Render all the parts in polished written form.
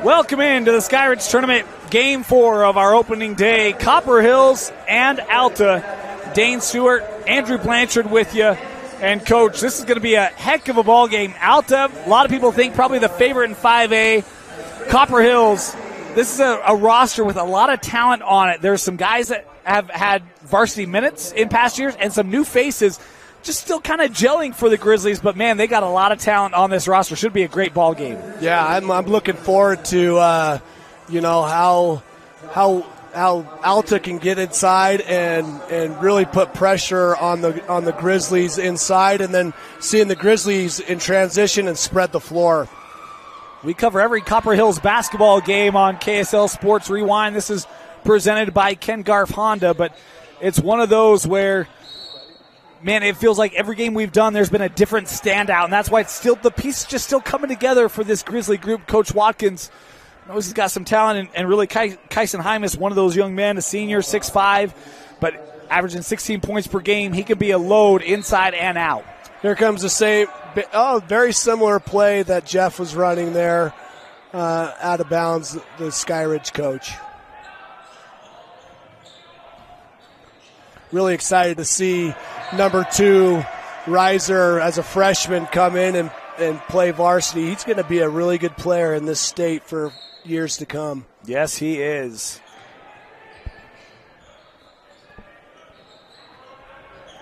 Welcome into the Skyridge Tournament, Game 4 of our opening day. Copper Hills and Alta. Dane Stewart, Andrew Blanchard with you. And, Coach, this is going to be a heck of a ball game. Alta, a lot of people think probably the favorite in 5A. Copper Hills, this is a roster with a lot of talent on it. There's some guys that have had varsity minutes in past years and some new faces just still kind of gelling for the Grizzlies. But, man, they got a lot of talent on this roster. Should be a great ball game. Yeah, I'm looking forward to, how Alta can get inside and really put pressure on the Grizzlies inside, and then seeing the Grizzlies in transition and spread the floor. We cover every Copper Hills basketball game on KSL Sports Rewind. This is presented by Ken Garff Honda, but it's one of those where, man, it feels like every game we've done there's been a different standout, and that's why it's still the piece just still coming together for this Grizzly group. Coach Watkins knows he's got some talent, and really Kyson Hymas, one of those young men, a senior, 6'5", but averaging 16 points per game. He can be a load inside and out. Here comes the same, very similar play that Jeff was running there, out of bounds, the Skyridge coach. Really excited to see number 2, Reiser, as a freshman, come in and play varsity. He's going to be a really good player in this state for years to come. Yes, he is.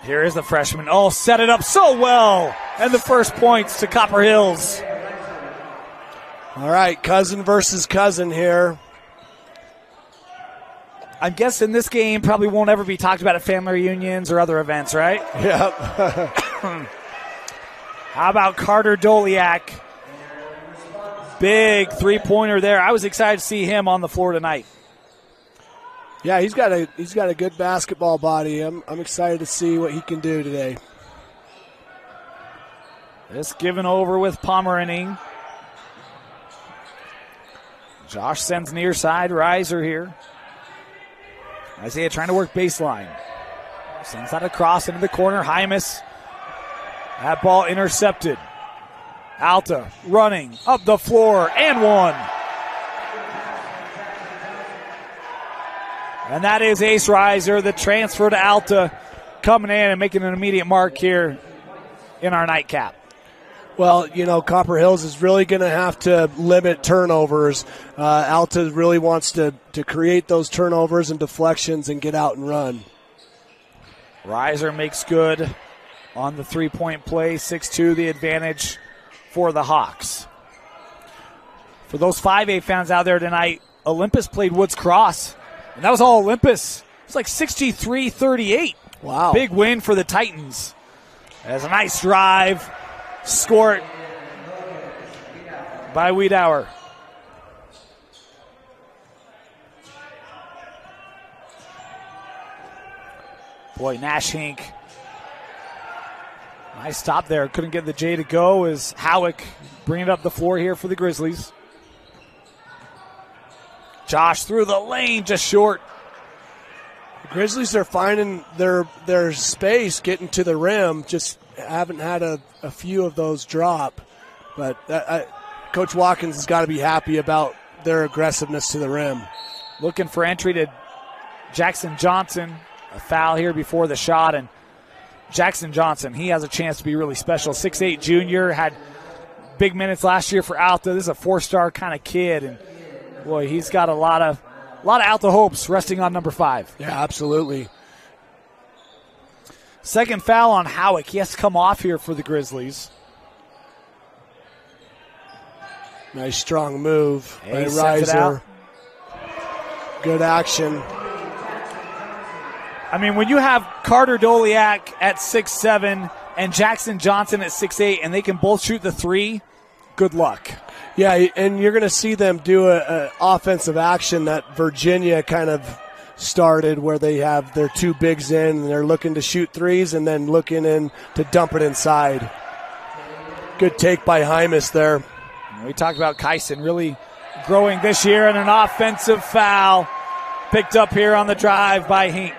Here is the freshman. Oh, set it up so well. And the first points to Copper Hills. All right, cousin versus cousin here. I'm guessing this game probably won't ever be talked about at family reunions or other events, right? Yep. How about Carter Doliak? Big three-pointer there. I was excited to see him on the floor tonight. Yeah, he's got a good basketball body. I'm excited to see what he can do today. This given over with Pomeraning. Josh sends near side. Reiser here. Isaiah trying to work baseline. Sends that across into the corner. Hymas. That ball intercepted. Alta running up the floor and one. And that is Ace Reiser, the transfer to Alta, coming in and making an immediate mark here in our nightcap. Well, Copper Hills is really going to have to limit turnovers. Alta really wants to create those turnovers and deflections and get out and run. Reiser makes good on the three-point play. 6-2, the advantage for the Hawks. For those 5A fans out there tonight, Olympus played Woods Cross, and that was all Olympus. It's like 63-38. Wow. Big win for the Titans. As a nice drive. Scored by Wiedauer. Boy, Nash Hink. Nice stop there. Couldn't get the J to go as Howick bringing it up the floor here for the Grizzlies. Josh through the lane, just short. The Grizzlies are finding their space getting to the rim, just haven't had a few of those drop, but Coach Watkins has got to be happy about their aggressiveness to the rim. Looking for entry to Jackson Johnson. A foul here before the shot, and Jackson Johnson, he has a chance to be really special. 6'8" junior, had big minutes last year for Alta. This is a 4-star kind of kid, and boy, he's got a lot of Alta hopes resting on number 5. Yeah, absolutely. Second foul on Howick. He has to come off here for the Grizzlies. Nice strong move by Reiser. Good action. I mean, when you have Carter Doliak at 6'7" and Jackson Johnson at 6'8", and they can both shoot the three, good luck. Yeah, and you're going to see them do an offensive action that Virginia kind of started, where they have their 2 bigs in and they're looking to shoot threes and then looking in to dump it inside. Good take by Hymas there. We talked about Kyson really growing this year, and an offensive foul picked up here on the drive by Hink.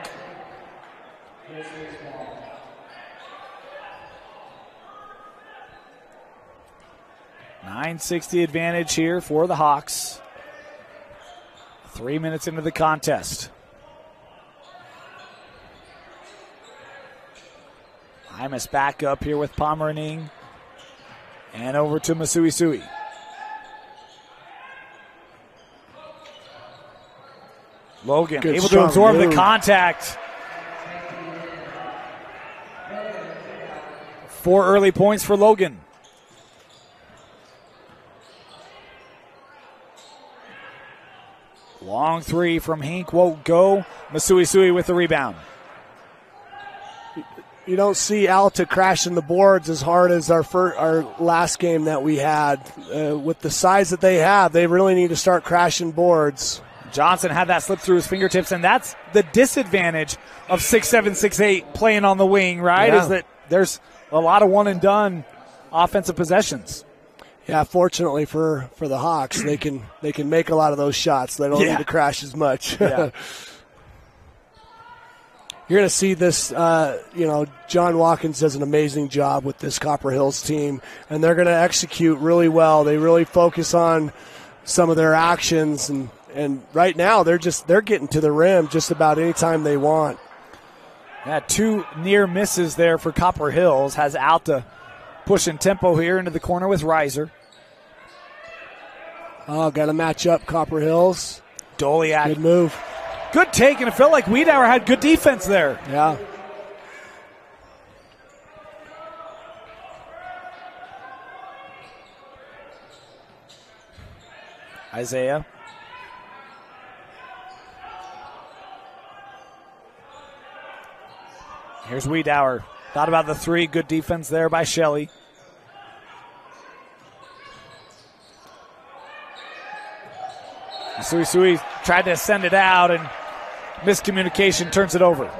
.960 advantage here for the Hawks. 3 minutes into the contest. Hymas back up here with Pomeranian. And over to Masuisui. Logan Good able to absorb move. the contact. 4 early points for Logan. Long three from Hink won't go. Masuisui with the rebound. You don't see Alta crashing the boards as hard as our last game that we had. With the size that they have, they really need to start crashing boards. Johnson had that slip through his fingertips, and that's the disadvantage of 6'7", 6'8" playing on the wing, right? Yeah. Is that there's a lot of one-and-done offensive possessions. Yeah, fortunately for the Hawks, they can make a lot of those shots. They don't need to crash as much. Yeah. You're going to see this, John Watkins does an amazing job with this Copper Hills team, and they're going to execute really well. They really focus on some of their actions, and right now they're getting to the rim just about any time they want. Yeah, 2 near misses there for Copper Hills. Has Alta pushing tempo here into the corner with Reiser. Oh, got to match up Copper Hills. Doliak. Good move. Good take, and it felt like Wiedauer had good defense there. Yeah. Isaiah. Here's Wiedauer. Thought about the 3. Good defense there by Shelley. Suisui tried to send it out, and miscommunication turns it over.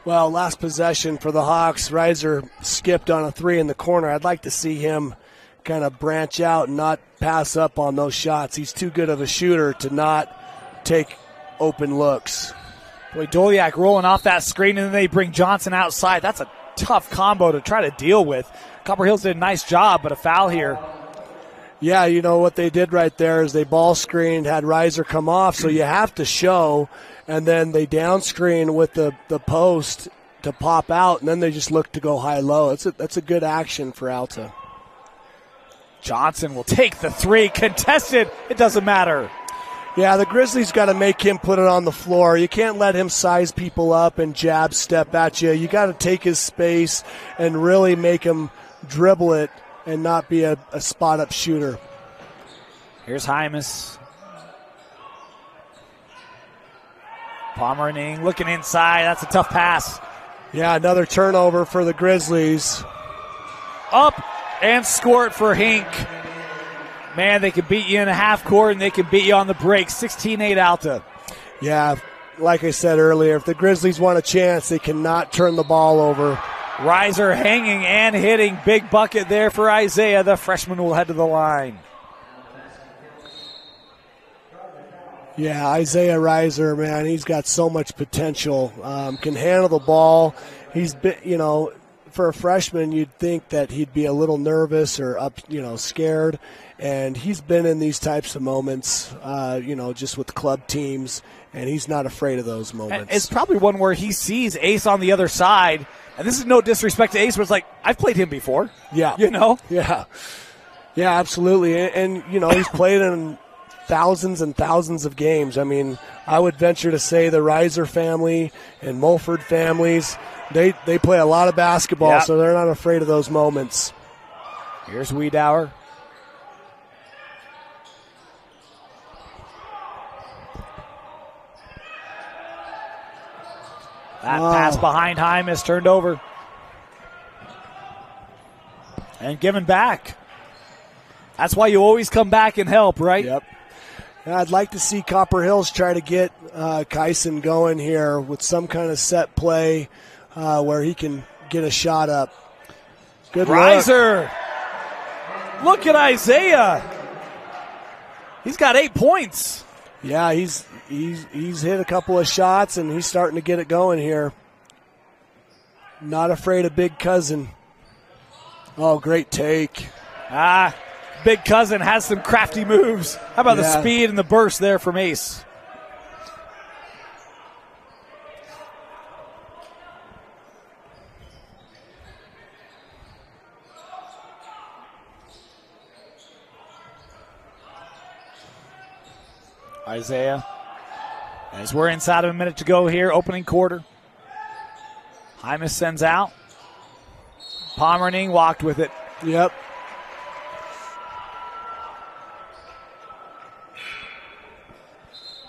Well, last possession for the Hawks, Reiser skipped on a 3 in the corner. I'd like to see him kind of branch out and not pass up on those shots. He's too good of a shooter to not take open looks. Boy, Doliak rolling off that screen, and then they bring Johnson outside. That's a tough combo to try to deal with. Copper Hills did a nice job, but a foul here. Yeah, you know what they did right there is they ball screened, had Reiser come off, so you have to show, and then they down screen with the post to pop out, and then they just look to go high-low. That's a good action for Alta. Johnson will take the 3. Contested. It doesn't matter. Yeah, the Grizzlies got to make him put it on the floor. You can't let him size people up and jab step at you. You got to take his space and really make him dribble it and not be a spot-up shooter. Here's Hymas. Pomeranian looking inside. That's a tough pass. Yeah, another turnover for the Grizzlies. Up and score it for Hink. Man, they can beat you in a half court, and they can beat you on the break. 16-8 Alta. Yeah, like I said earlier, if the Grizzlies want a chance, they cannot turn the ball over. Reiser hanging and hitting. Big bucket there for Isaiah. The freshman will head to the line. Yeah, Isaiah Reiser, man, he's got so much potential. Can handle the ball. He's been, for a freshman, you'd think that he'd be a little nervous or scared. And he's been in these types of moments, just with club teams, and he's not afraid of those moments. And it's probably one where he sees Ace on the other side, and this is no disrespect to Ace, but it's like, I've played him before. Yeah. Yeah. Yeah, absolutely. And he's played in thousands and thousands of games. I mean, I would venture to say the Reiser family and Mulford families, they play a lot of basketball, so they're not afraid of those moments. Here's Wiedauer. That pass behind Hymas turned over. And given back. That's why you always come back and help, right? Yep. Yeah, I'd like to see Copper Hills try to get Kyson going here with some kind of set play where he can get a shot up. Good Reiser. Look at Isaiah. He's got 8 points. Yeah, he's hit a couple of shots, and he's starting to get it going here. Not afraid of Big Cousin. Oh, great take. Big Cousin has some crafty moves. How about the speed and the burst there from Ace? Isaiah, as we're inside of a minute to go here, opening quarter. Hymas sends out. Pomerning walked with it. Yep.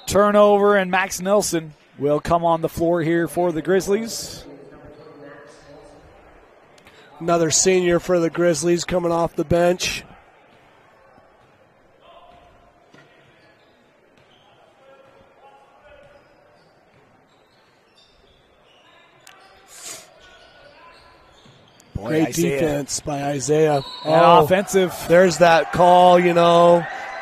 Turnover, and Max Nelson will come on the floor here for the Grizzlies. Another senior for the Grizzlies coming off the bench. Boy, Great Isaiah. defense by Isaiah. And offensive. There's that call,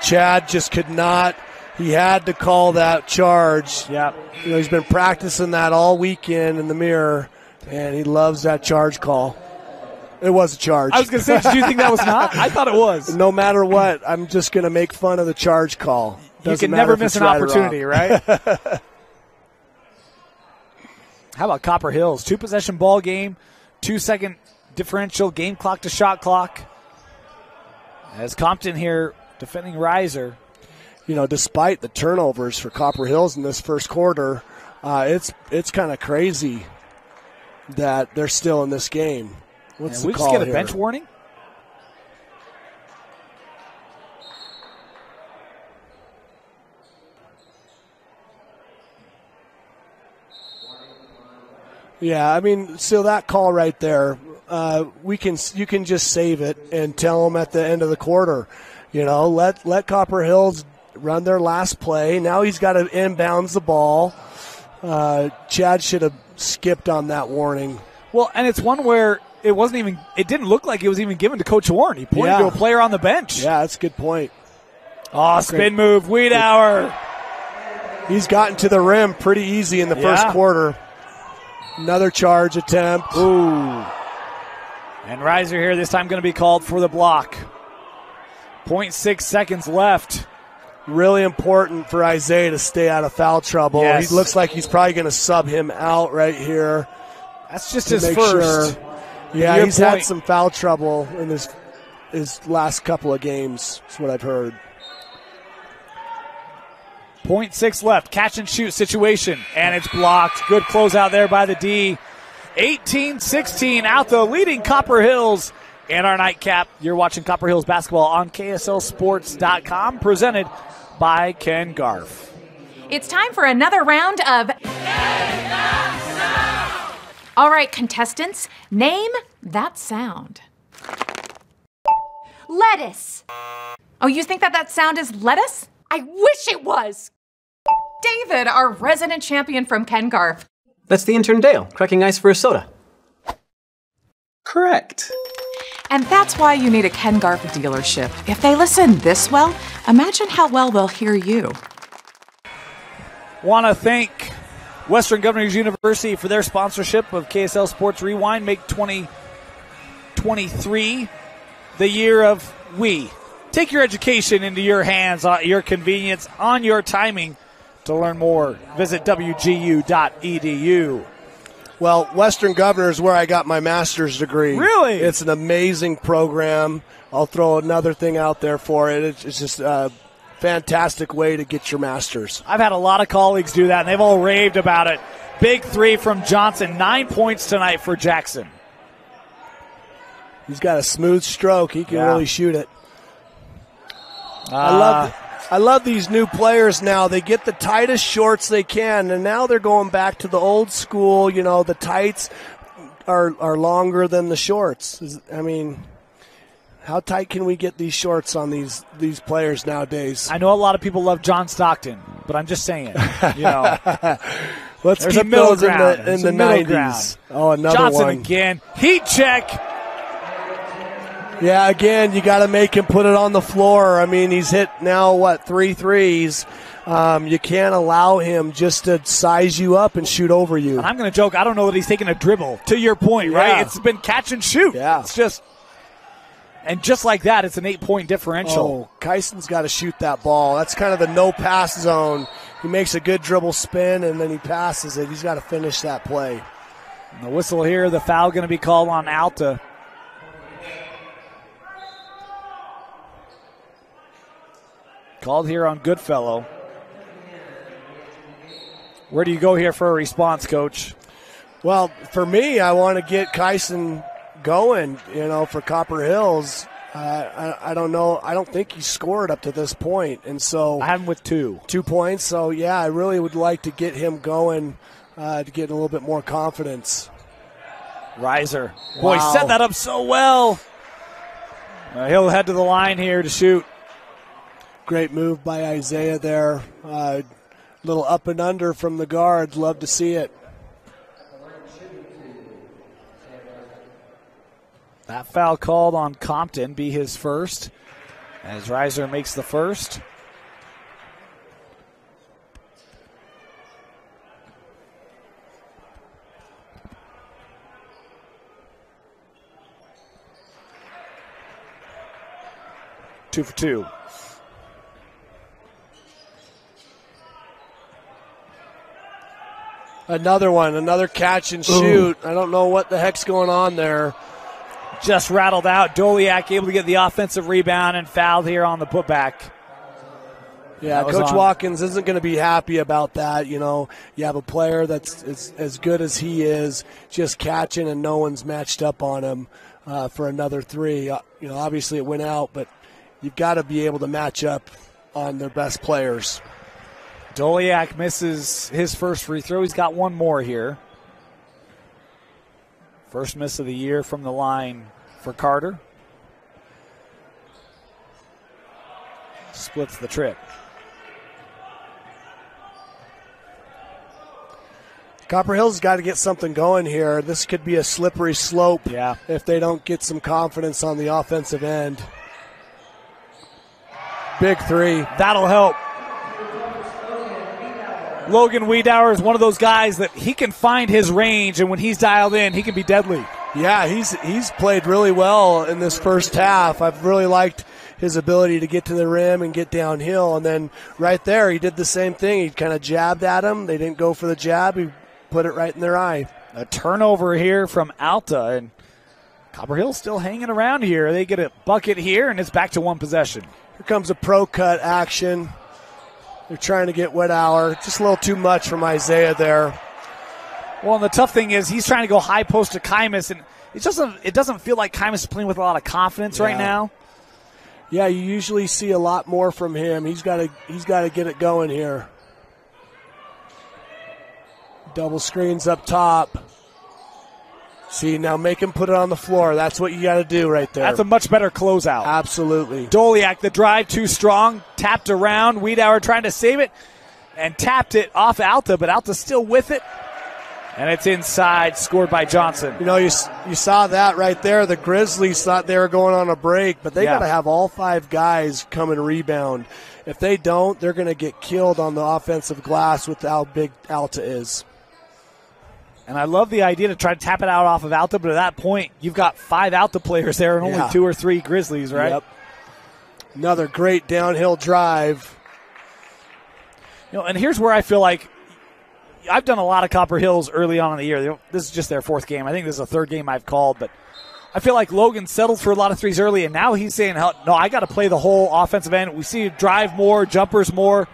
Chad just could not. He had to call that charge. Yep. He's been practicing that all weekend in the mirror, and he loves that charge call. It was a charge. I was going to say, did you think that was not? I thought it was. No matter what, I'm just going to make fun of the charge call. You can never miss an opportunity, right? How about Copper Hills? 2-possession ball game, 2-second differential, game clock to shot clock. As Compton here defending Reiser. Despite the turnovers for Copper Hills in this first quarter, it's kind of crazy that they're still in this game. What's the call here? We just get a bench warning? Yeah, so that call right there, you can just save it and tell them at the end of the quarter, let Copper Hills run their last play. Now he's got to inbounds the ball. Chad should have skipped on that warning. Well, and it's one where it didn't look like it was even given to Coach Warren. He pointed to a player on the bench. Yeah, that's a good point. Oh, spin move, Wiedauer. He's gotten to the rim pretty easy in the first quarter. Another charge attempt. Ooh. And Reiser here this time going to be called for the block. 0.6 seconds left. Really important for Isaiah to stay out of foul trouble. Yes. He looks like he's probably going to sub him out right here. That's just his first. Sure. Yeah, he's had some foul trouble in his last couple of games. That's what I've heard. 0.6 left. Catch and shoot situation. And it's blocked. Good closeout there by the D. 18-16. Alta leading Copper Hills in our nightcap. You're watching Copper Hills basketball on KSLSports.com, presented by Ken Garff. It's time for another round of All right, contestants, name that sound. Lettuce. Oh, you think that sound is lettuce? I wish it was. David, our resident champion from Ken Garff. That's the intern Dale, cracking ice for a soda. Correct. And that's why you need a Ken Garff dealership. If they listen this well, imagine how well they'll hear you. Want to thank Western Governors University for their sponsorship of KSL Sports Rewind. Make 2023 the year of we. Take your education into your hands, at your convenience, on your timing. To learn more, visit wgu.edu. Well, Western Governors is where I got my master's degree. Really? It's an amazing program. I'll throw another thing out there for it. It's just a fantastic way to get your master's. I've had a lot of colleagues do that, and they've all raved about it. Big three from Johnson, 9 points tonight for Jackson. He's got a smooth stroke. He can really shoot it. I love these new players now. They get the tightest shorts they can, and now they're going back to the old school. The tights are longer than the shorts. I mean, how tight can we get these shorts on these players nowadays? I know a lot of people love John Stockton, but I'm just saying, Let's keep those in the 90s. Oh, another Johnson one. again. Heat check. Yeah, again, you got to make him put it on the floor. I mean, he's hit now, 3 threes. You can't allow him just to size you up and shoot over you. And I'm going to joke, I don't know that he's taking a dribble, to your point, right? It's been catch and shoot. Yeah. It's just, and just like that, it's an 8-point differential. Oh, Kyson's got to shoot that ball. That's kind of the no-pass zone. He makes a good dribble spin, and then he passes it. He's got to finish that play. And the whistle here, the foul going to be called on Alta. Called here on Goodfellow. Where do you go here for a response, Coach? Well, for me, I want to get Kyson going, for Copper Hills. I don't know. I don't think he scored up to this point, and so I have him with 2 points. So, yeah, I really would like to get him going to get a little bit more confidence. Riser. Wow. Boy, set that up so well. He'll head to the line here to shoot. Great move by Isaiah there. Little up and under from the guards. Love to see it. That foul called on Compton, be his first, as Riser makes the first. Two for 2. Another one, another catch and shoot. I don't know what the heck's going on there. Just rattled out. Doliak able to get the offensive rebound and fouled here on the putback. Yeah, Coach Watkins isn't going to be happy about that. You have a player that's as good as he is, just catching, and no one's matched up on him for another 3. Obviously it went out, but you've got to be able to match up on their best players. Doliak misses his first free throw. He's got one more here. First miss of the year from the line for Carter. Splits the trip. Copper Hills got to get something going here. This could be a slippery slope if they don't get some confidence on the offensive end. Big 3. That'll help. Logan Wiedauer is one of those guys that he can find his range, and when he's dialed in, he can be deadly. Yeah, he's played really well in this first half. I've really liked his ability to get to the rim and get downhill. And then right there, he did the same thing. He kind of jabbed at him. They didn't go for the jab. He put it right in their eye. A turnover here from Alta, and Copper Hill's still hanging around here. They get a bucket here, and it's back to one possession. Here comes a pro cut action. They're trying to get Wiedauer. Just a little too much from Isaiah there. Well, and the tough thing is he's trying to go high post to Kymus, and it doesn't feel like Kymus is playing with a lot of confidence right now. Yeah, you usually see a lot more from him. He's got to get it going here. Double screens up top. See, now make him put it on the floor. That's what you got to do right there. That's a much better closeout. Absolutely. Doliak, the drive too strong, tapped around. Wiedauer trying to save it and tapped it off Alta, but Alta's still with it. And it's inside, scored by Johnson. You saw that right there. The Grizzlies thought they were going on a break, but they got to have all 5 guys come and rebound. If they don't, they're going to get killed on the offensive glass with how big Alta is. And I love the idea to try to tap it out off of Alta, but at that point, you've got 5 Alta players there and only 2 or 3 Grizzlies, right? Yep. Another great downhill drive. And here's where I feel like I've done a lot of Copper Hills early on in the year. This is just their 4th game. I think this is the 3rd game I've called, but I feel like Logan settled for a lot of threes early, and now he's saying, no, I got to play the whole offensive end. We see him drive more, jumpers more.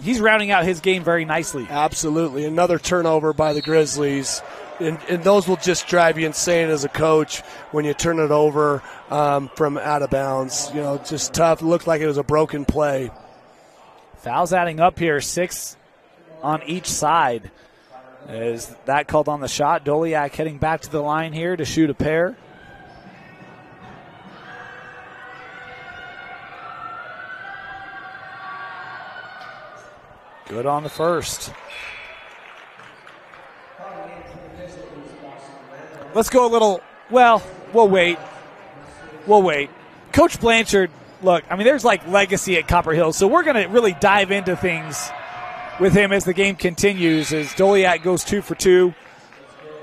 He's rounding out his game very nicely. Absolutely. Another turnover by the Grizzlies. And those will just drive you insane as a coach when you turn it over from out of bounds. Just tough. It looked like it was a broken play. Fouls adding up here, 6 on each side. Is that called on the shot? Doliak heading back to the line here to shoot a pair. Good on the first. Let's go a little, we'll wait. we'll wait. Coach Blanchard, look, I mean, there's like legacy at Copper Hills, so we're going to really dive into things with him as the game continues, as Doliak goes 2 for 2.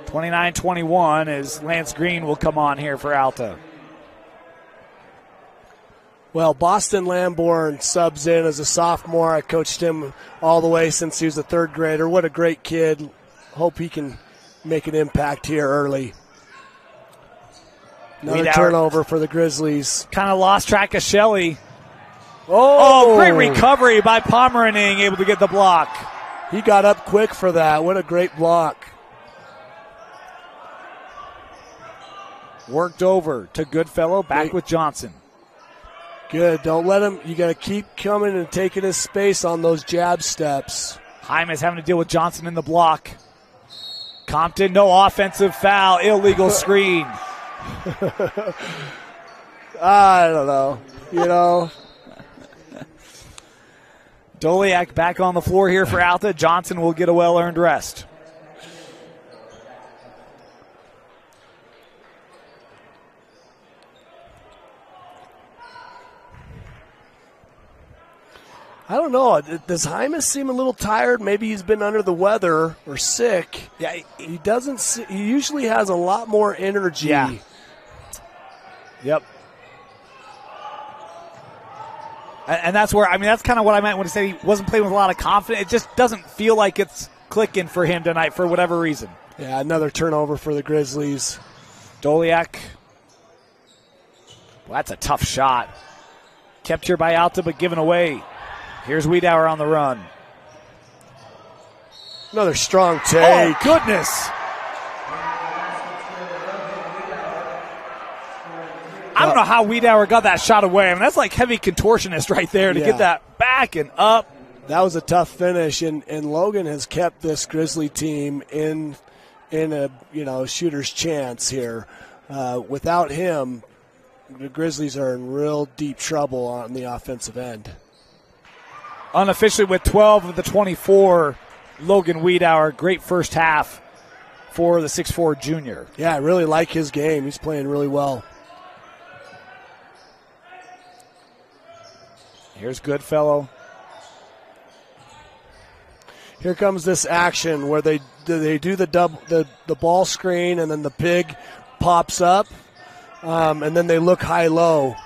29-21 as Lance Green will come on here for Alta. Well, Boston Lamborn subs in as a sophomore. I coached him all the way since he was a third grader. What a great kid. Hope he can make an impact here early. Another turnover for the Grizzlies. Kind of lost track of Shelley. Oh, great recovery by Pomeraning, able to get the block. He got up quick for that. What a great block. Worked over to Goodfellow, back with Johnson. Good. Don't let him. You got to keep coming and taking his space on those jab steps. Hymas having to deal with Johnson in the block. Compton, no offensive foul, illegal screen. I don't know. You know. Doliak back on the floor here for Alta. Johnson will get a well-earned rest. I don't know. Does Hymas seem a little tired? Maybe he's been under the weather or sick. Yeah, he doesn't. He usually has a lot more energy. Yeah. Yep. And that's where, I mean, that's kind of what I meant when I said he wasn't playing with a lot of confidence. It just doesn't feel like it's clicking for him tonight for whatever reason. Yeah, another turnover for the Grizzlies. Doliak. Well, that's a tough shot. Kept here by Alta, but given away. Here's Wiedauer on the run. Another strong take. Oh, goodness. I don't know how Wiedauer got that shot away. I mean, that's like heavy contortionist right there to get that back and up. That was a tough finish, and Logan has kept this Grizzly team in a shooter's chance here. Without him, the Grizzlies are in real deep trouble on the offensive end. Unofficially with 12 of the 24, Logan Wiedauer. Great first half for the 6'4 junior. Yeah, I really like his game. He's playing really well. Here's Goodfellow. Here comes this action where they do the ball screen, and then the pig pops up, and then they look high-low.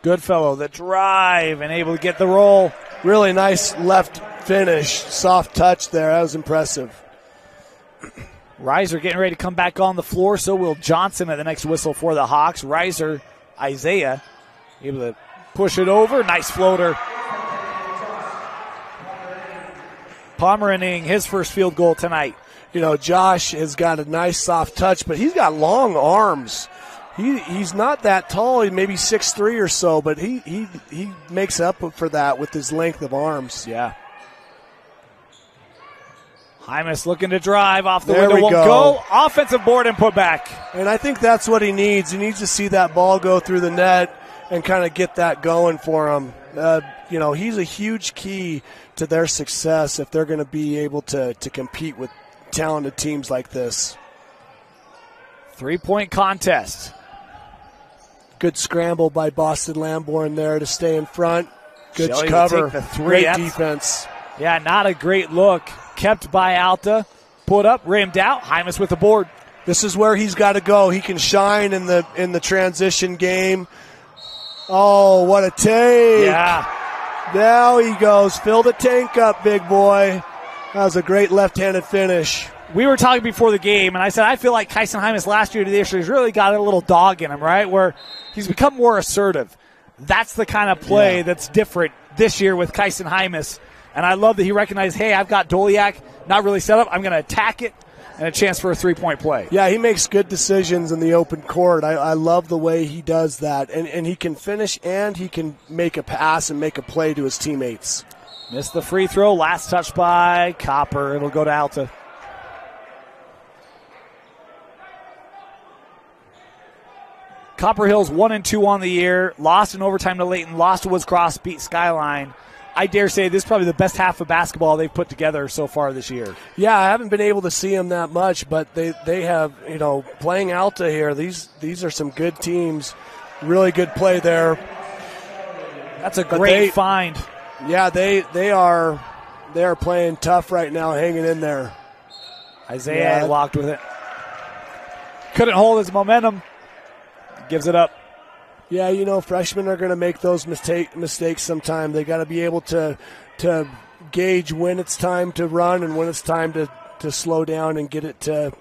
Goodfellow, the drive, and able to get the roll. Really nice left finish, soft touch there. That was impressive. Reiser getting ready to come back on the floor, so will Johnson at the next whistle for the Hawks. Reiser, Isaiah, able to push it over. Nice floater. Pomeraning, his first field goal tonight. You know, Josh has got a nice soft touch, but he's got long arms. He's not that tall. He maybe 6'3" or so, but he makes up for that with his length of arms. Yeah. Hymas looking to drive off the There window. we Won't go. Offensive board and put back. And I think that's what he needs. He needs to see that ball go through the net and kind of get that going for him. He's a huge key to their success if they're going to be able to compete with talented teams like this. 3-point contest. Good scramble by Boston Lamborn there to stay in front. Good Shelley cover. The three. Great That's, defense. Yeah, not a great look. Kept by Alta. Put up, rimmed out. Hymas with the board. This is where he's got to go. He can shine in the transition game. Oh, what a take. Yeah. Now he goes. Fill the tank up, big boy. That was a great left-handed finish. We were talking before the game, and I said I feel like Kyson Hymas last year to this year has really got a little dog in him, right, where he's become more assertive. That's the kind of play that's different this year with Kyson Hymas. And I love that he recognized, hey, I've got Doliak not really set up. I'm going to attack it, and a chance for a three-point play. Yeah, he makes good decisions in the open court. I love the way he does that. And he can finish and he can make a pass and make a play to his teammates. Missed the free throw. Last touch by Copper. It'll go to Alta. Copper Hills 1-2 on the year. Lost in overtime to Layton. Lost to Woods Cross. Beat Skyline I dare say this is probably the best half of basketball they've put together so far this year. Yeah, I haven't been able to see them that much, but they have, playing Alta here, these are some good teams. Really good play there. That's a great find. Yeah, they are playing tough right now, hanging in there. Isaiah locked with it. Couldn't hold his momentum. Gives it up. Yeah, freshmen are going to make those mistakes sometime. They got to be able to gauge when it's time to run and when it's time to slow down and get it to,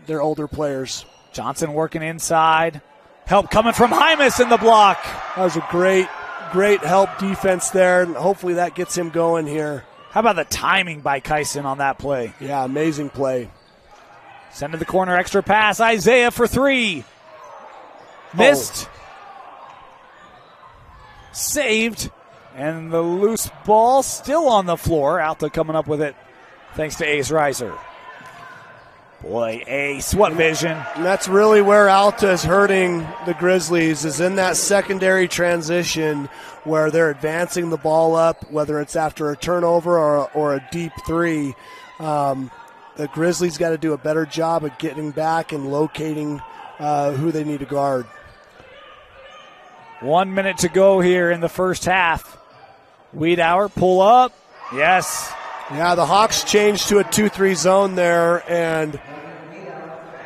their older players. Johnson working inside. Help coming from Hymas in the block. That was a great help defense there, and hopefully that gets him going here. How about the timing by Kyson on that play? Yeah, amazing play. Send to the corner, extra pass. Isaiah for three. Missed. Saved. And the loose ball still on the floor. Alta coming up with it thanks to Ace Reiser. Boy, Ace, what vision. And that's really where Alta is hurting the Grizzlies, is in that secondary transition where they're advancing the ball up, whether it's after a turnover or a deep three. The Grizzlies got to do a better job of getting back and locating who they need to guard. 1 minute to go here in the first half. Wiedauer, pull up. Yes. Yeah, the Hawks changed to a 2-3 zone there, and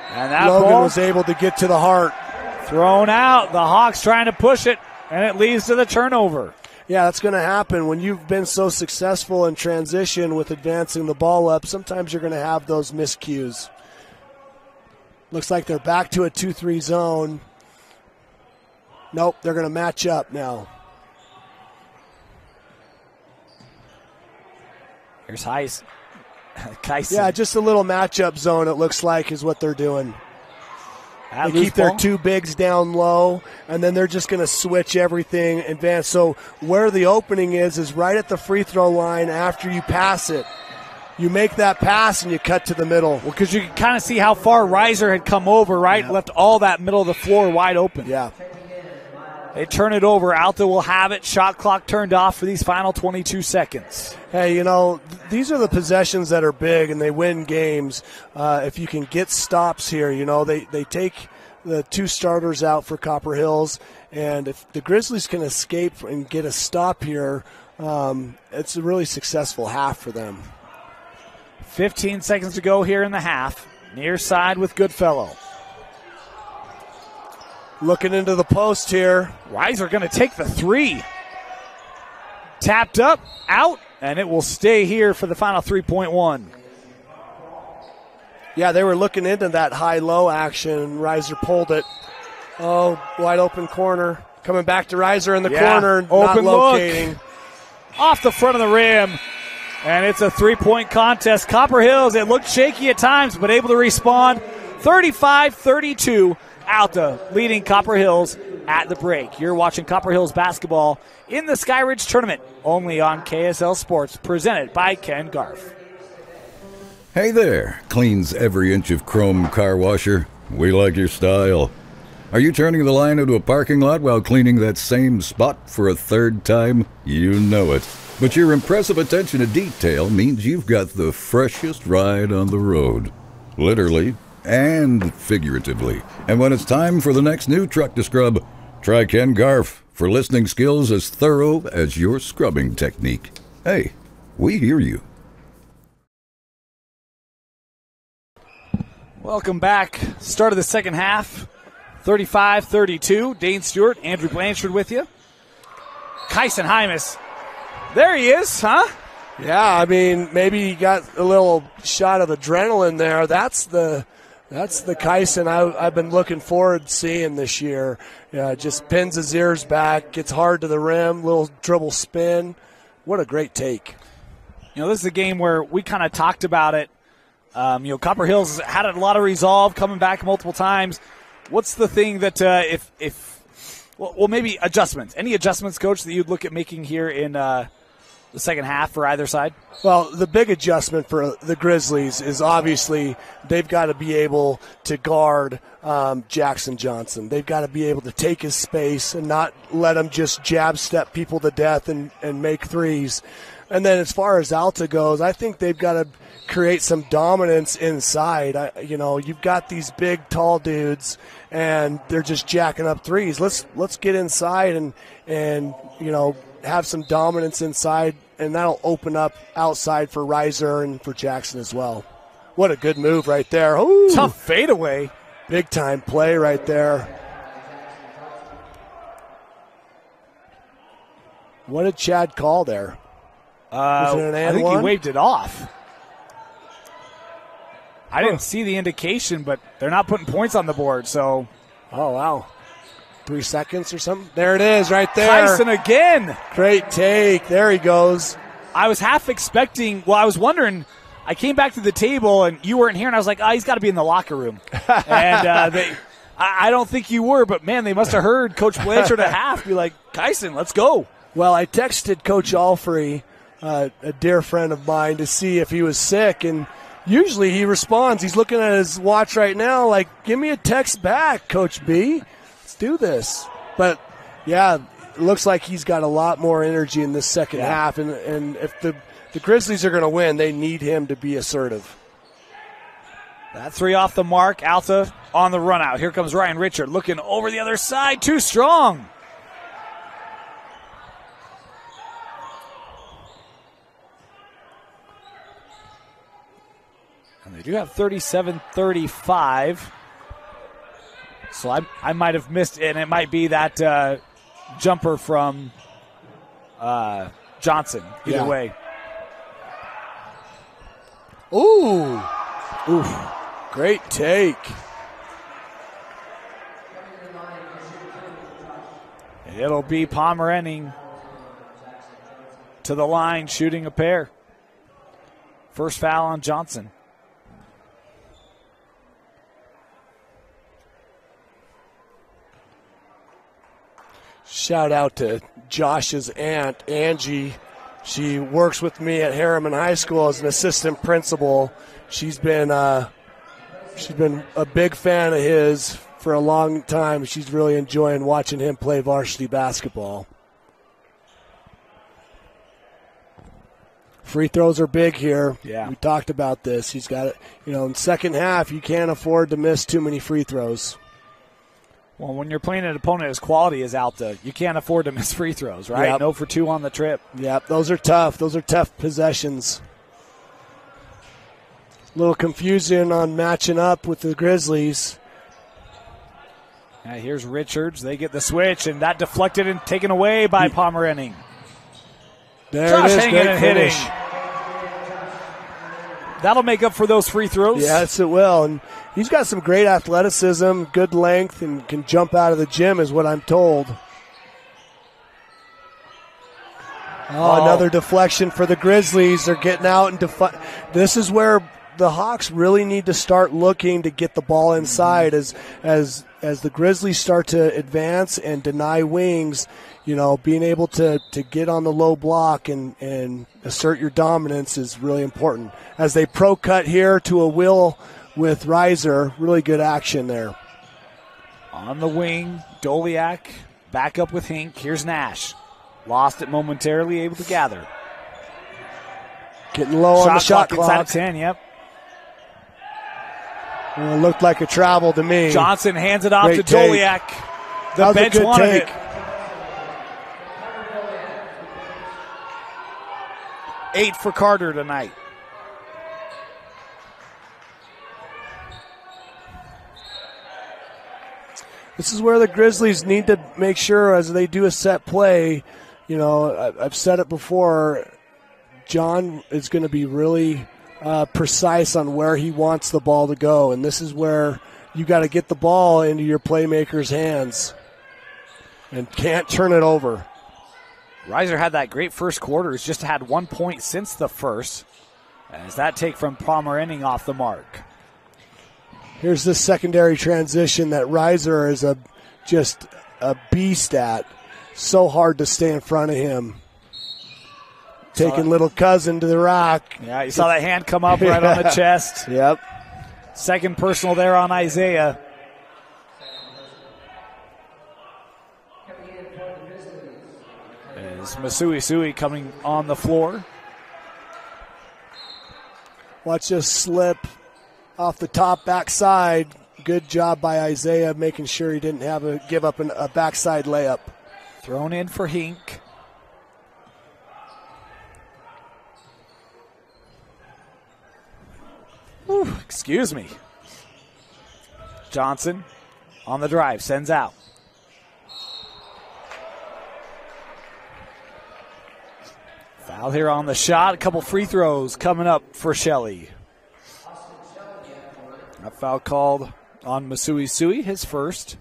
that Logan ball was able to get to the heart. Thrown out. The Hawks trying to push it, and it leads to the turnover. Yeah, that's going to happen. When you've been so successful in transition with advancing the ball up, sometimes you're going to have those miscues. Looks like they're back to a 2-3 zone. Nope, they're going to match up now. Here's Kyson. Yeah, just a little matchup zone, it looks like, is what they're doing. They keep their two bigs down low, and then they're just going to switch everything advance. So where the opening is right at the free throw line after you pass it. You make that pass and you cut to the middle. Well, because you can kind of see how far Reiser had come over, right? Yeah. Left all that middle of the floor wide open. Yeah. They turn it over. Alta will have it. Shot clock turned off for these final 22 seconds. Hey, these are the possessions that are big, and they win games. If you can get stops here, they take the two starters out for Copper Hills, and if the Grizzlies can escape and get a stop here, it's a really successful half for them. 15 seconds to go here in the half. Near side with Goodfellow. Looking into the post here. Reiser going to take the three. Tapped up, out, and it will stay here for the final 3.1. Yeah, they were looking into that high-low action, and Reiser pulled it. Oh, wide open corner. Coming back to Reiser in the corner, open not locating. Look. Off the front of the rim, and it's a three-point contest. Copper Hills, it looked shaky at times, but able to respond. 35-32. Alta leading Copper Hills at the break. You're watching Copper Hills basketball in the Skyridge Tournament, only on KSL Sports, presented by Ken Garf. Hey there, cleans every inch of chrome car washer. We like your style. Are you turning the line into a parking lot while cleaning that same spot for a third time? You know it. But your impressive attention to detail means you've got the freshest ride on the road. Literally and figuratively. And when it's time for the next new truck to scrub, try Ken Garf for listening skills as thorough as your scrubbing technique. Hey, we hear you. Welcome back. Start of the second half. 35-32. Dane Stewart, Andrew Blanchard with you. Kyson Hymas. There he is, huh? Yeah, maybe he got a little shot of adrenaline there. That's the Kyson I've been looking forward to seeing this year. Just pins his ears back, gets hard to the rim, little dribble spin. What a great take. This is a game where we kind of talked about it. Copper Hills had a lot of resolve, coming back multiple times. What's the thing that maybe adjustments? Any adjustments, Coach, that you'd look at making here in the second half for either side? Well, the big adjustment for the Grizzlies is obviously they've got to be able to guard Jackson Johnson. They've got to be able to take his space and not let him just jab step people to death and make threes. And then as far as Alta goes, I think they've got to create some dominance inside. You've got these big, tall dudes, and they're just jacking up threes. Let's get inside and have some dominance inside, and that'll open up outside for Reiser and for Jackson as well. What a good move right there. Ooh, tough fadeaway. Big-time play right there. What did Chad call there? Was it an and I think one? he waved it off. I didn't see the indication, but they're not putting points on the board, so. Oh, wow. 3 seconds or something? There it is right there. Tyson again. Great take. There he goes. I was half expecting, I was wondering, I came back to the table and you weren't here, and I was like, he's got to be in the locker room. And I don't think you were, but man, they must have heard Coach Blanchard at half be like, Tyson, let's go. Well, I texted Coach Alfrey, a dear friend of mine, to see if he was sick, and usually he responds. He's looking at his watch right now like, give me a text back, Coach B. Let's do this. But, yeah, it looks like he's got a lot more energy in this second half, and if the Grizzlies are going to win, they need him to be assertive. That three off the mark. Alta on the run out. Here comes Ryan Richard looking over the other side. Too strong. And they do have 37-35. So I might have missed it, and it might be that jumper from Johnson. Either way. Ooh. Oof. Great take. It'll be Pomerenning to the line, shooting a pair. First foul on Johnson. Shout out to Josh's aunt, Angie. She works with me at Harriman High School as an assistant principal. She's been a big fan of his for a long time. She's really enjoying watching him play varsity basketball. Free throws are big here. Yeah. We talked about this. He's got it. In second half, you can't afford to miss too many free throws. Well, when you're playing an opponent as quality as Alta, you can't afford to miss free throws, right? Yep. 0 for 2 on the trip. Yep, those are tough. Those are tough possessions. A little confusion on matching up with the Grizzlies. Here's Richards. They get the switch, and that deflected and taken away by Pomerenning. There Josh it is. hanging Great and finish. hitting. That'll make up for those free throws. Yes, it will. And he's got some great athleticism, good length, and can jump out of the gym is what I'm told. Oh, another deflection for the Grizzlies. They're getting out and this is where the Hawks really need to start looking to get the ball inside as the Grizzlies start to advance and deny wings. Being able to get on the low block and assert your dominance is really important. As they pro cut here to a will with Reiser, really good action there. On the wing, Doliak back up with Hink. Here's Nash. Lost it momentarily, able to gather. Getting low on the shot clock. Inside of 10, yep. Well, it looked like a travel to me. Johnson hands it off Great to take. Doliak. That The was bench a good wanted take. it. 8 for Carter tonight. This is where the Grizzlies need to make sure as they do a set play, I've said it before, John is going to be really precise on where he wants the ball to go, and this is where you got to get the ball into your playmaker's hands and can't turn it over. Reiser had that great first quarter. He's just had 1 point since the first. As that take from Pomerenning off the mark. Here's this secondary transition that Reiser is just a beast at. So hard to stay in front of him. taking little cousin to the rack. Yeah, you saw that hand come up right on the chest. Yep. Second personal there on Isaiah. As Masui Sui coming on the floor. Watch this slip off the top backside. Good job by Isaiah making sure he didn't give up a backside layup. Thrown in for Hink. Whew, excuse me. Johnson on the drive, sends out. Foul here on the shot. A couple free throws coming up for Shelley. A foul called on Masui Sui, his first.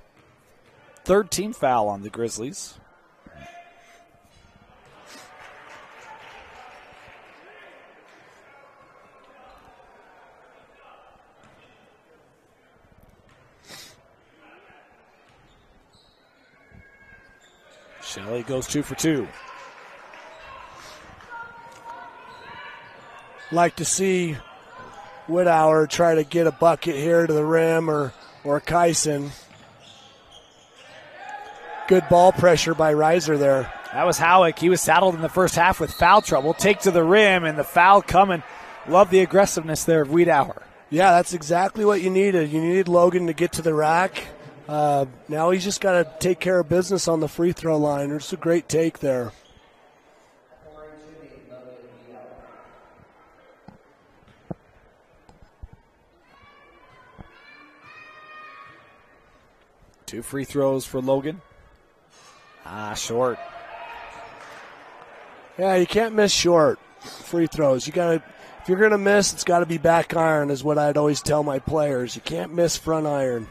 Third team foul on the Grizzlies. Shelley goes 2 for 2. Like to see Whitauer try to get a bucket here to the rim or Kyson. Good ball pressure by Reiser there. That was Howick. He was saddled in the first half with foul trouble. Take to the rim and the foul coming. Love the aggressiveness there of Wiedauer. Yeah, that's exactly what you needed. You needed Logan to get to the rack. Now he's just got to take care of business on the free throw line. It's a great take there. Two free throws for Logan. Short. Yeah, you can't miss short free throws. If you're going to miss, it's got to be back iron is what I'd always tell my players. You can't miss front iron.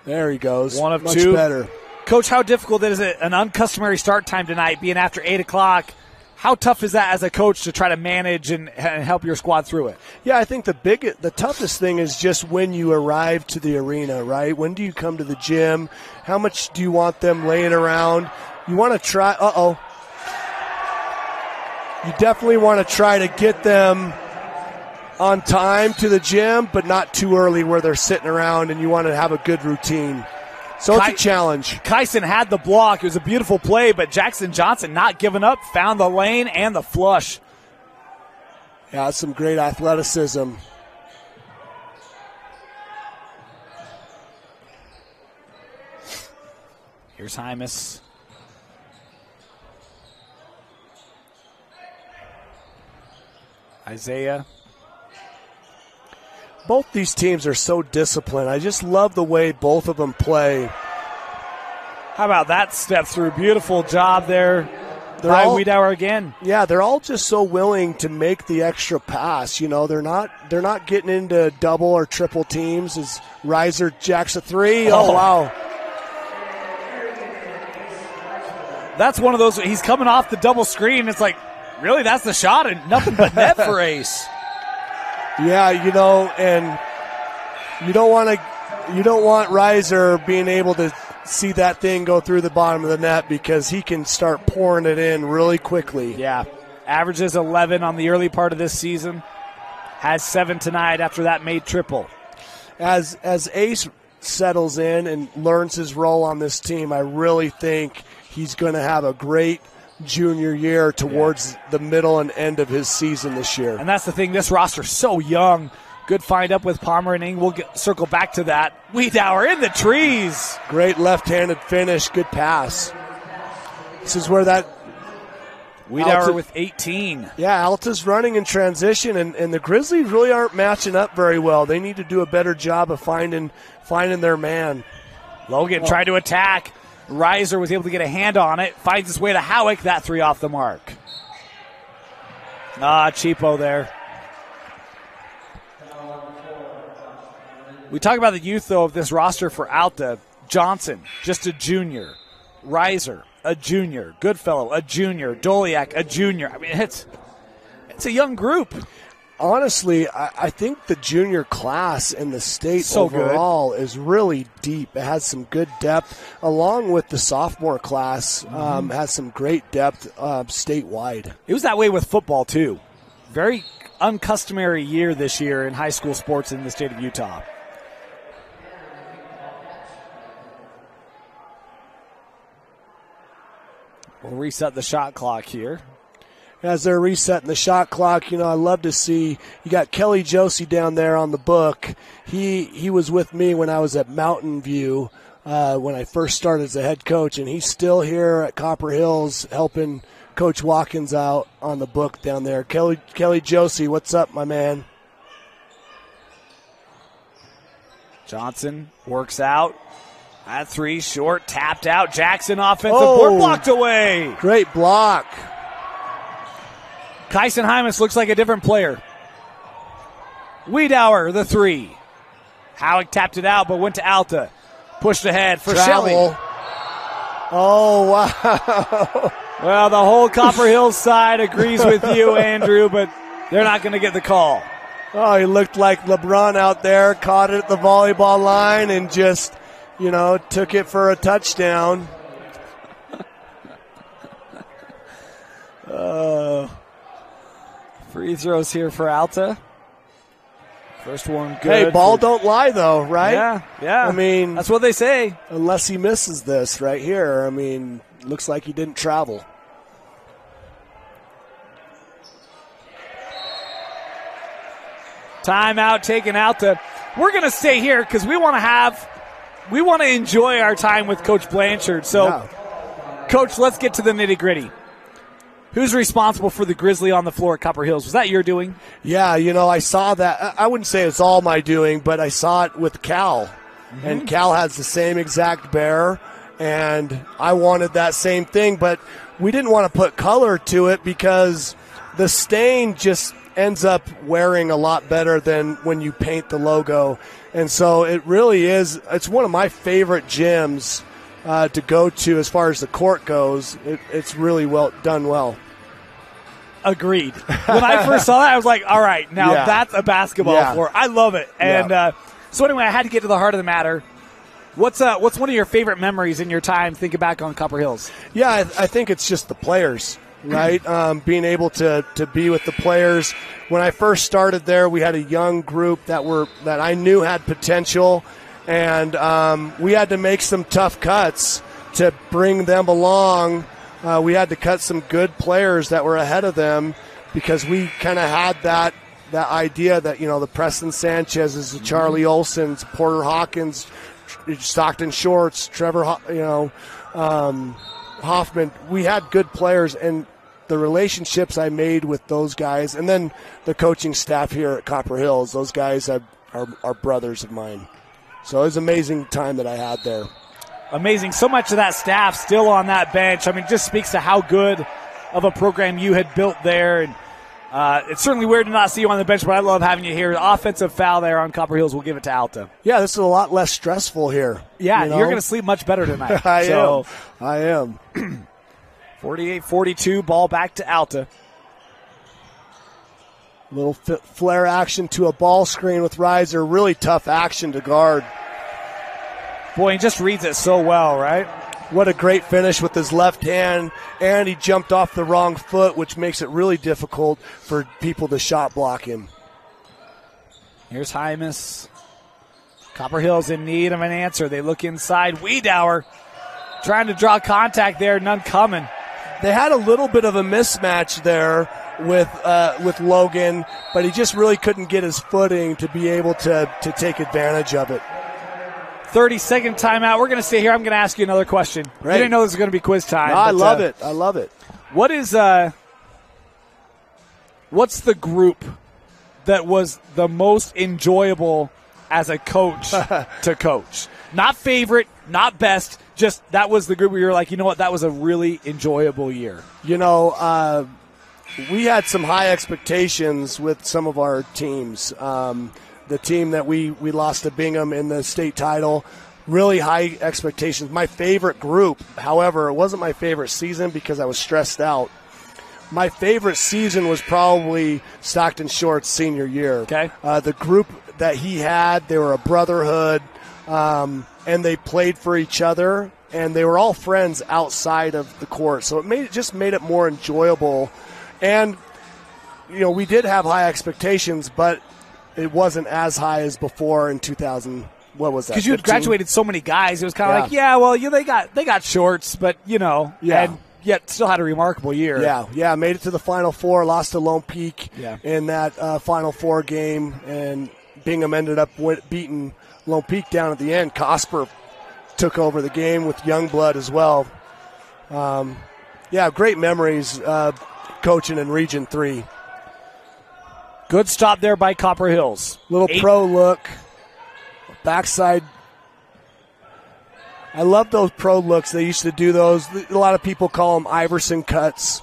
There he goes. One of Much two. Better. Coach, how difficult is it, an uncustomary start time tonight, being after 8 o'clock? How tough is that as a coach to try to manage and help your squad through it? Yeah, I think the toughest thing is just when you arrive to the arena, right? When do you come to the gym? How much do you want them laying around? You want to try – you definitely want to try to get them on time to the gym, but not too early where they're sitting around, and you want to have a good routine. So it's a challenge. Kyson had the block. It was a beautiful play, but Jackson Johnson not giving up, found the lane and the flush. Yeah, that's some great athleticism. Here's Hymas. Isaiah. Both these teams are so disciplined. I just love the way both of them play. How about that step through? Beautiful job there by Wiedauer again. Yeah, they're all just so willing to make the extra pass. You know, they're not getting into double or triple teams as Reiser jacks a three. Oh, wow. That's one of those, he's coming off the double screen. It's like, really, that's the shot and nothing but net for Ace. Yeah, you know, and you don't want Reiser being able to see that thing go through the bottom of the net because he can start pouring it in really quickly. Yeah, averages 11 on the early part of this season. Has 7 tonight after that made triple. As Ace settles in and learns his role on this team, I really think he's going to have a great junior year towards the middle and end of his season this year. And that's the thing, this roster's so young. Good find up with Palmer and Ing. We'll circle back to that. Wiedauer in the trees. Great left-handed finish, good pass. This is where that Wiedauer with 18. Yeah, Alta's running in transition, and the Grizzlies really aren't matching up very well. They need to do a better job of finding their man. Logan tried to attack. Reiser was able to get a hand on it. Finds his way to Howick. That three off the mark. Cheapo there. We talk about the youth, though, of this roster for Alta. Johnson, just a junior. Reiser, a junior. Goodfellow, a junior. Doliak, a junior. I mean, it's a young group. honestly, I think the junior class in the state overall is really deep. It has some good depth, along with the sophomore class has some great depth statewide. It was that way with football, too. Very uncustomary year this year in high school sports in the state of Utah. We'll reset the shot clock here. As they're resetting the shot clock, I love to see you got Kelly Josie down there on the book. He was with me when I was at Mountain View when I first started as a head coach, and he's still here at Copper Hills helping Coach Watkins out on the book down there. Kelly Josie, what's up, my man? Johnson works out. At 3, short, tapped out. Jackson offensive board blocked away. Great block. Kyson Hymas looks like a different player. Wiedauer, the 3. Howick tapped it out, but went to Alta. Pushed ahead for Shelley. Oh, wow. Well, the whole Copper Hills side agrees with you, Andrew, but they're not going to get the call. Oh, he looked like LeBron out there, caught it at the volleyball line, and just, took it for a touchdown. Free throws here for Alta. First one good. Hey, ball don't lie, though, right? Yeah. I mean, that's what they say. Unless he misses this right here. Looks like he didn't travel. Timeout taken Alta. We're going to stay here because we want to enjoy our time with Coach Blanchard. So, Coach, let's get to the nitty-gritty. Who's responsible for the Grizzly on the floor at Copper Hills? Was that your doing? Yeah, I saw that. I wouldn't say it's all my doing, but I saw it with Cal. Mm-hmm. And Cal has the same exact bear, and I wanted that same thing, but we didn't want to put color to it because the stain just ends up wearing a lot better than when you paint the logo. And so it really is, it's one of my favorite gyms to go to as far as the court goes. It's really done well. Agreed. When I first saw that, I was like, all right, now that's a basketball floor. I love it. And so anyway, I had to get to the heart of the matter. What's one of your favorite memories in your time thinking back on Copper Hills? Yeah, I think it's just the players, right? Being able to be with the players. When I first started there, we had a young group that I knew had potential, and we had to make some tough cuts to bring them along. We had to cut some good players that were ahead of them because we kind of had that idea that, the Preston Sanchez's, the Charlie Olsen's, Porter Hawkins, Stockton Shorts, Trevor, Hoffman. We had good players, and the relationships I made with those guys, and then the coaching staff here at Copper Hills, those guys are brothers of mine. So it was an amazing time that I had there. Amazing. So much of that staff still on that bench. It just speaks to how good of a program you had built there. And it's certainly weird to not see you on the bench, but I love having you here. The offensive foul there on Copper Hills. We'll give it to Alta. Yeah, this is a lot less stressful here. Yeah, you're going to sleep much better tonight. I am. 48-42, ball back to Alta. Little flare action to a ball screen with Reiser. Really tough action to guard. Boy, he just reads it so well, right? What a great finish with his left hand, and he jumped off the wrong foot, which makes it really difficult for people to shot block him. Here's Hymas. Copper Hills in need of an answer. They look inside. Wiedauer trying to draw contact there, none coming. They had a little bit of a mismatch there with Logan, but he just really couldn't get his footing to be able to take advantage of it. 30-second timeout. We're going to stay here. I'm going to ask you another question. Great. You didn't know this was going to be quiz time. No, I love it. I love it. What's the group that was the most enjoyable as a coach to coach? Not favorite, not best, just that was the group where you're like, you know what, that was a really enjoyable year. We had some high expectations with some of our teams. The team that we lost to Bingham in the state title, really high expectations. My favorite group, however, it wasn't my favorite season because I was stressed out, My favorite season was probably Stockton Short's senior year. Okay. The group that he had, they were a brotherhood, and they played for each other, and they were all friends outside of the court. So it just made it more enjoyable. And, we did have high expectations, but it wasn't as high as before in 2000. What was that? Because you had graduated so many guys, it was kind of they got shorts, but and yet still had a remarkable year. Yeah, made it to the Final Four, lost to Lone Peak in that Final Four game, and Bingham ended up beating Lone Peak down at the end. Cosper took over the game with Youngblood as well. Great memories coaching in Region 3. Good stop there by Copper Hills. Little pro look. Backside. I love those pro looks. They used to do those. A lot of people call them Iverson cuts.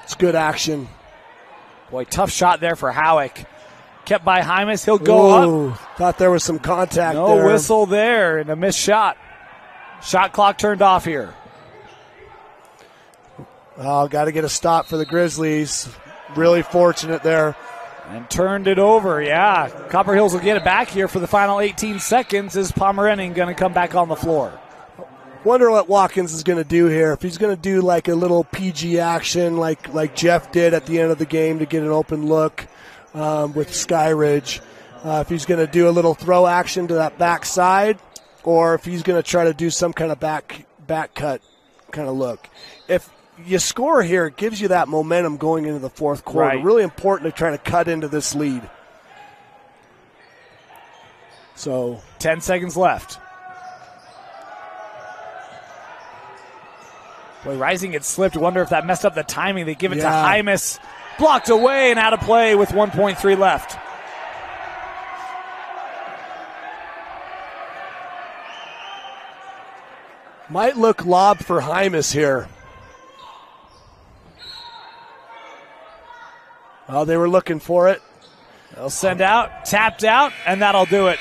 It's good action. Boy, tough shot there for Howick. Kept by Hymas. He'll go up. Thought there was some contact there. No whistle there and a missed shot. Shot clock turned off here. Oh, got to get a stop for the Grizzlies. Really fortunate there. And turned it over, yeah. Copper Hills will get it back here for the final 18 seconds. Is Pomeranian going to come back on the floor? Wonder what Watkins is going to do here. If he's going to do like a little PG action like Jeff did at the end of the game to get an open look with Skyridge. If he's going to do a little throw action to that backside, or if he's going to try to do some kind of back cut kind of look. If you score here, it gives you that momentum going into the fourth quarter. Right. Really important to try to cut into this lead. So 10 seconds left. Boy, Rising had slipped. Wonder if that messed up the timing. They give it to Hymas. Blocked away and out of play with 1.3 left. Might look lob for Hymas here. Oh, they were looking for it. They'll send out, tapped out, and that'll do it.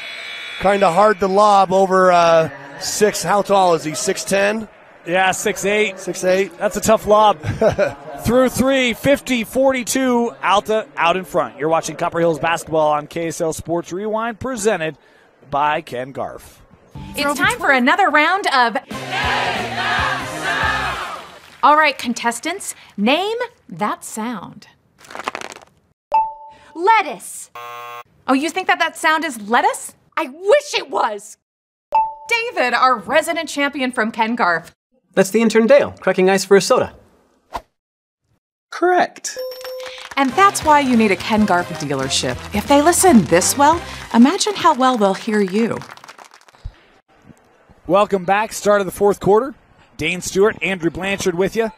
Kind of hard to lob over 6. How tall is he? 6'10"? Yeah, 6'8". 6'8". That's a tough lob. Through 3, 50-42, Alta out in front. You're watching Copper Hills basketball on KSL Sports Rewind, presented by Ken Garf. It's time for another round of... All right, contestants, name that sound. Lettuce. Oh, you think that sound is lettuce? I wish it was. David, our resident champion from Ken Garf. That's the intern Dale, cracking ice for a soda. Correct. And that's why you need a Ken Garf dealership. If they listen this well, imagine how well they'll hear you. Welcome back. Start of the fourth quarter. Dane Stewart, Andrew Blanchard with you.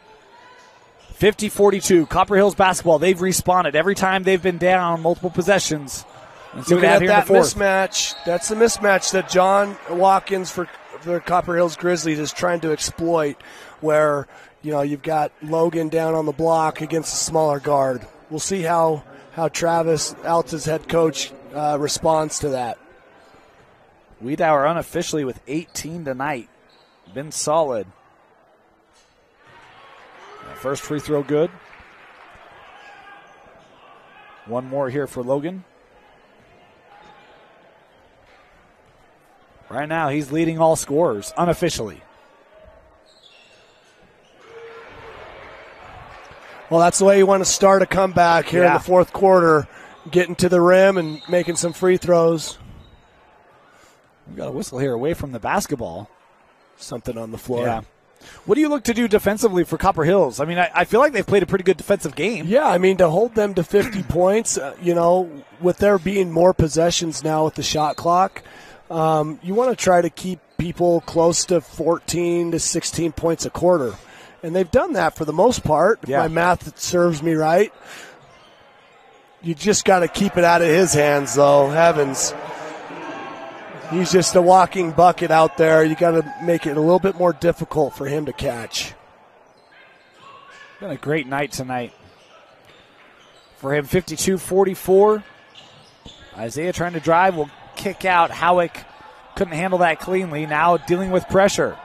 50-42, Copper Hills basketball. They've responded every time they've been down multiple possessions. Let's see what Looking at here in that the fourth. mismatch, that's the mismatch that John Watkins for the Copper Hills Grizzlies is trying to exploit, where you've got Logan down on the block against a smaller guard. We'll see how Travis, Alta's head coach, responds to that. Wiedauer unofficially with 18 tonight. Been solid. First free throw good. One more here for Logan. Right now, he's leading all scorers unofficially. Well, that's the way you want to start a comeback here in the fourth quarter, getting to the rim and making some free throws. We've got a whistle here away from the basketball. Something on the floor. Yeah. What do you look to do defensively for Copper Hills? I mean, I feel like they've played a pretty good defensive game. Yeah, I mean, to hold them to 50 points, with there being more possessions now with the shot clock, you want to try to keep people close to 14 to 16 points a quarter. And they've done that for the most part, if my math serves me right. You just got to keep it out of his hands, though. Heavens. He's just a walking bucket out there. You got to make it a little bit more difficult for him to catch. Been a great night tonight for him. 52-44. Isaiah trying to drive, will kick out. Howick couldn't handle that cleanly. Now dealing with pressure.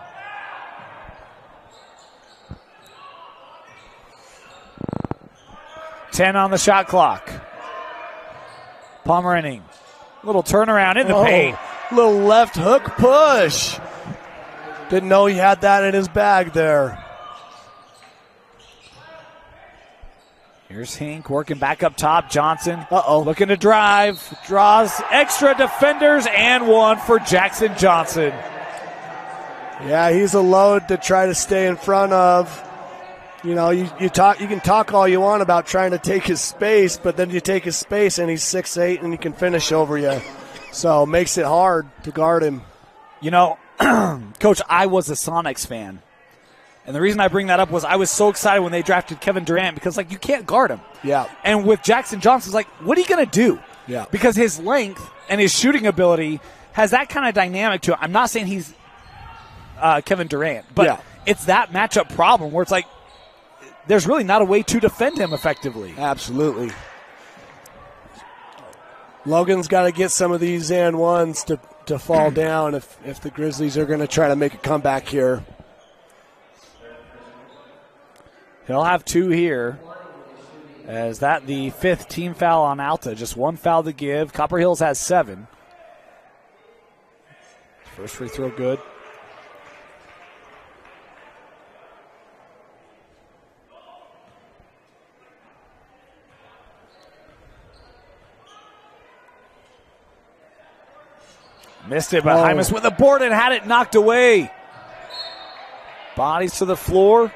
10 on the shot clock. Pomeranian. Little turnaround in the paint. Little left hook push. Didn't know he had that in his bag there. Here's Hink working back up top. Johnson Uh-oh. looking to drive. Draws extra defenders and one for Jackson Johnson. Yeah, he's a load to try to stay in front of. You know, you can talk all you want about trying to take his space, but then you take his space and he's 6'8" and he can finish over you. So it makes it hard to guard him. You know, Coach, I was a Sonics fan. And the reason I bring that up was I was so excited when they drafted Kevin Durant because, like, you can't guard him. Yeah. And with Jackson Johnson, it's like, what are you going to do? Yeah. Because his length and his shooting ability has that kind of dynamic to it. I'm not saying he's Kevin Durant, but it's that matchup problem where it's like there's really not a way to defend him effectively. Absolutely. Logan's got to get some of these and ones to fall down if the Grizzlies are going to try to make a comeback here. He'll have two here. As that the fifth team foul on Alta. Just one foul to give. Copper Hills has 7. First free throw good. Missed it, but Hymas with the board and had it knocked away. Bodies to the floor.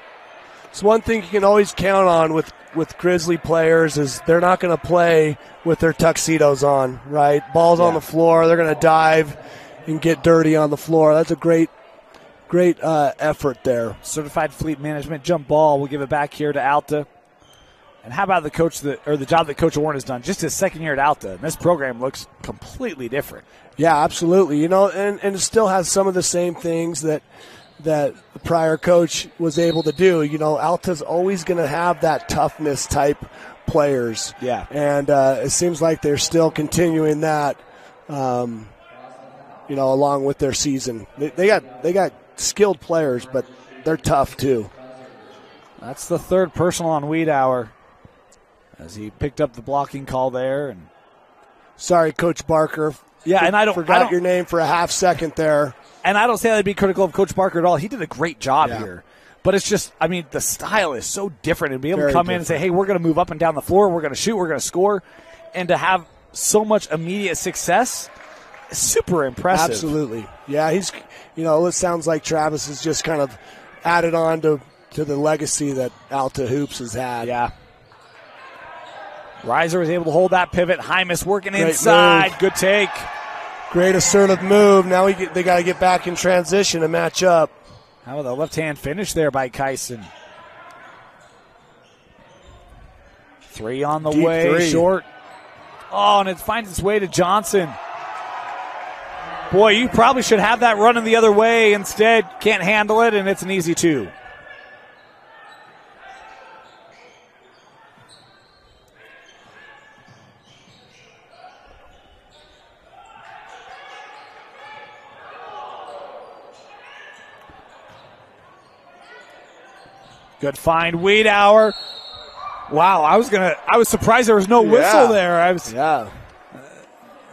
It's one thing you can always count on with Grizzly players is they're not going to play with their tuxedos on, right? Ball's on the floor. They're going to dive and get dirty on the floor. That's a great effort there. Certified fleet management jump ball. We'll give it back here to Alta. And how about the job that Coach Warren has done? Just his second year at Alta, and this program looks completely different. Yeah, absolutely. You know, and it still has some of the same things that the prior coach was able to do. You know, Alta's always going to have that toughness type players. Yeah. And it seems like they're still continuing that, along with their season. They got skilled players, but they're tough too. That's the third personal on Wiedauer as he picked up the blocking call there. And sorry, Coach Barker. Yeah, and I forgot your name for a half second there. And I don't say that to be critical of Coach Barker at all. He did a great job here. But it's just, I mean, the style is so different. And be able to come in and say, hey, we're going to move up and down the floor. We're going to shoot. We're going to score. And to have so much immediate success is super impressive. Absolutely. Yeah, it sounds like Travis has just kind of added on to the legacy that Alta Hoops has had. Yeah. Reiser was able to hold that pivot. Hymas working inside. Good take. Great assertive move. Now they got to get back in transition and match up. How about the left-hand finish there by Kyson? 3 on the Deep way, 3. Short. Oh, and it finds its way to Johnson. Boy, you probably should have that running the other way. Instead, can't handle it, and it's an easy 2. Good find, Wiedauer. Wow, I was surprised there was no whistle there.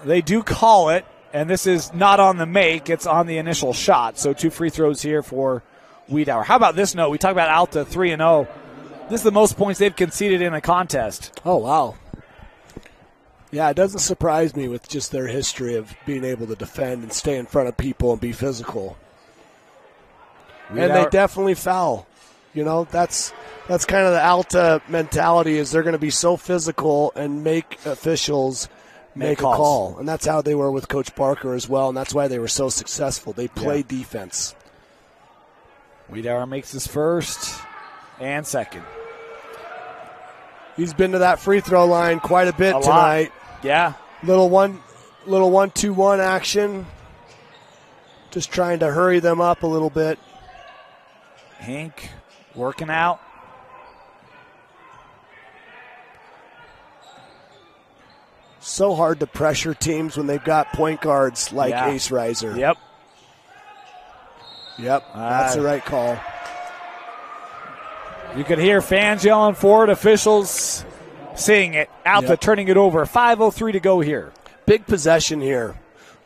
They do call it, and this is not on the make, it's on the initial shot. So 2 free throws here for Wiedauer. How about this note? We talked about Alta 3-0. This is the most points they've conceded in a contest. Oh, wow. Yeah, it doesn't surprise me with just their history of being able to defend and stay in front of people and be physical. Wiedauer. And they definitely foul. You know, that's kind of the Alta mentality is they're going to be so physical and make officials make a call. And that's how they were with Coach Barker as well, and that's why they were so successful. They played defense. Wiedauer makes his first and second. He's been to that free throw line quite a bit tonight. Yeah. Little 1-2-1 action. Just trying to hurry them up a little bit. Hink working out. So hard to pressure teams when they've got point guards like Ace Reiser. Yep, that's the right call. You could hear fans yelling for it, officials seeing it. Alta turning it over. 5:03 to go here. Big possession here.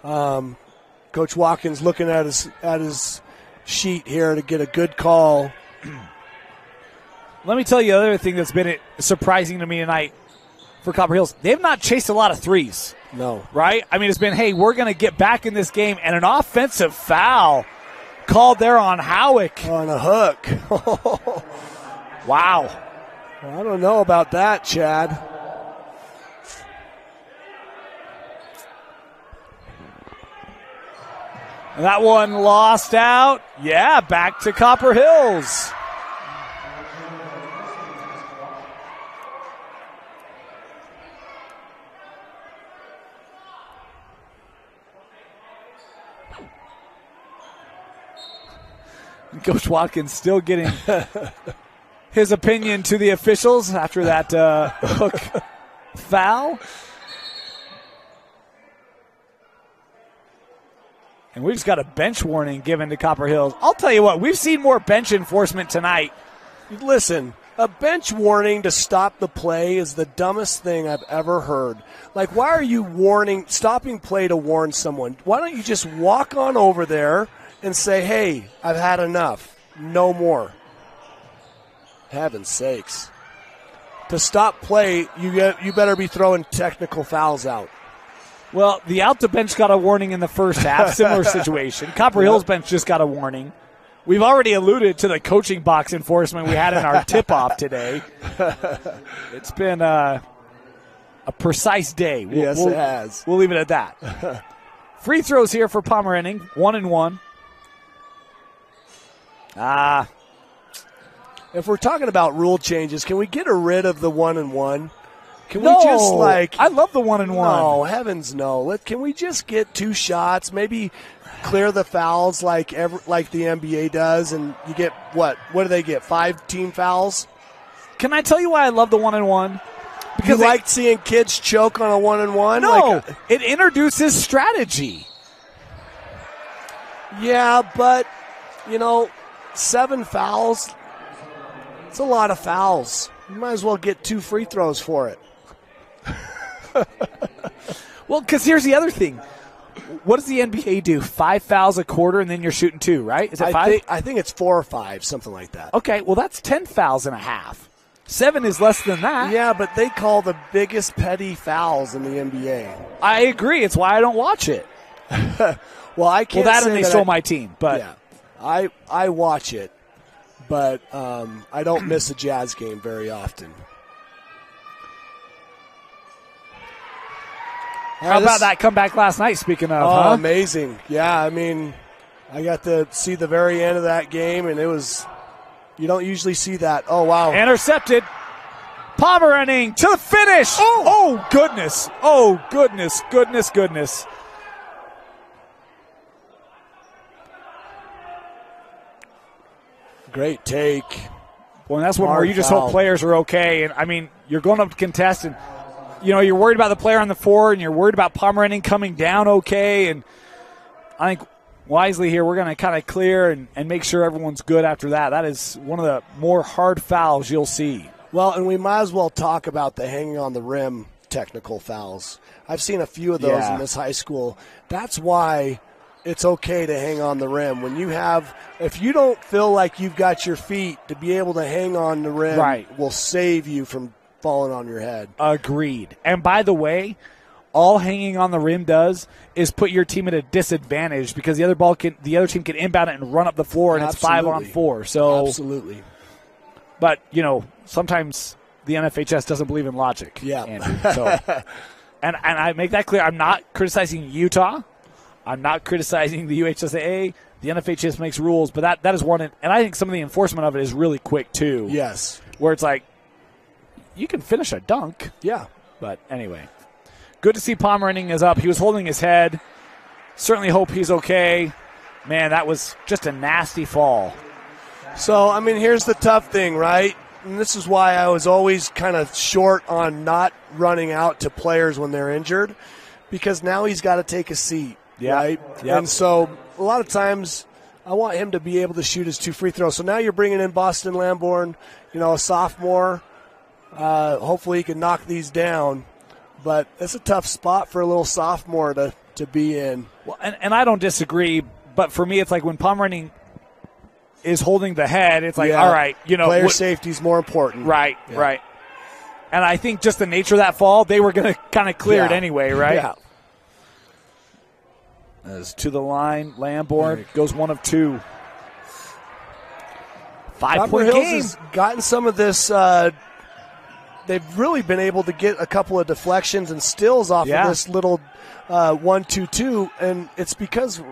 Coach Watkins looking at his sheet here to get a good call. Let me tell you the other thing that's been surprising to me tonight for Copper Hills. They have not chased a lot of threes. No. Right? I mean, it's been, hey, we're going to get back in this game, and an offensive foul called there on Howick. On a hook. Wow. Well, I don't know about that, Chad. And that one lost out. Yeah, back to Copper Hills. Coach Watkins still getting his opinion to the officials after that hook foul. And we just got a bench warning given to Copper Hills. I'll tell you what, we've seen more bench enforcement tonight. Listen, a bench warning to stop the play is the dumbest thing I've ever heard. Like, why are you stopping play to warn someone? Why don't you just walk on over there and say, hey, I've had enough. No more. Heaven's sakes. To stop play, you better be throwing technical fouls out. Well, the Alta bench got a warning in the first half. Similar situation. Copper Hills bench just got a warning. We've already alluded to the coaching box enforcement we had in our tip-off today. It's been a precise day. Yes, it has. We'll leave it at that. Free throws here for Pomeranian, 1-1. If we're talking about rule changes, can we get rid of the 1-1? Can we just I love the 1-1. No, heavens no. Can we just get 2 shots? Maybe clear the fouls like the NBA does, and you get what? What do they get? 5 team fouls? Can I tell you why I love the 1-1? Because you like seeing kids choke on a 1-1? No, it introduces strategy. Yeah, but 7 fouls. It's a lot of fouls. You might as well get 2 free throws for it. Well, because here's the other thing. What does the NBA do? 5 fouls a quarter, and then you're shooting 2, right? Is it 5? I think it's 4 or 5, something like that. Okay, well, that's 10 fouls and a half. 7 is less than that. Yeah, but they call the biggest petty fouls in the NBA. I agree. It's why I don't watch it. Well, I can't. Well, that say and they that stole my team, but yeah, I watch it, but I don't miss a Jazz game very often. How about that comeback last night, speaking of? Oh, amazing. Yeah, I mean, I got to see the very end of that game, and it was, you don't usually see that. Oh, wow. Intercepted. Pomeranian to the finish. Oh, goodness. Oh, goodness, goodness, goodness. Great take. Well, and that's one where you just hope players are okay. And, I mean, you're going up to contest, and you're worried about the player on the floor, and you're worried about Pomeranian coming down okay. And I think wisely here we're going to kind of clear and make sure everyone's good after that. That is one of the more hard fouls you'll see. Well, and we might as well talk about the hanging on the rim technical fouls. I've seen a few of those in this high school. That's why it's okay to hang on the rim. If you don't feel like you've got your feet to be able to hang on the rim, will save you from falling on your head. Agreed. And by the way, all hanging on the rim does is put your team at a disadvantage because the other team can inbound it and run up the floor, and it's 5-on-4. So absolutely. But sometimes the NFHS doesn't believe in logic. Yeah. Andrew, so, and I make that clear. I'm not criticizing Utah. I'm not criticizing the UHSAA. The NFHS makes rules, but that is one. And I think some of the enforcement of it is really quick too. Yes. Where it's like, you can finish a dunk. Yeah. But anyway, good to see Pomeranian is up. He was holding his head. Certainly hope he's okay. Man, that was just a nasty fall. So, I mean, here's the tough thing, right? And this is why I was always kind of short on not running out to players when they're injured, because now he's got to take a seat, right? Yep. And so a lot of times I want him to be able to shoot his 2 free throws. So now you're bringing in Boston Lamborn, a sophomore. Hopefully he can knock these down. But it's a tough spot for a little sophomore to be in. Well, and I don't disagree, but for me it's like when Pomeranian is holding the head, it's like, all right, player safety is more important. Right, right. And I think just the nature of that fall, they were going to kind of clear it anyway, right? Yeah. As to the line, Lamborn goes 1 of 2. 5-point Hills game. has gotten some of this. They've really been able to get a couple of deflections and steals off of this little 1-2-2, and it's because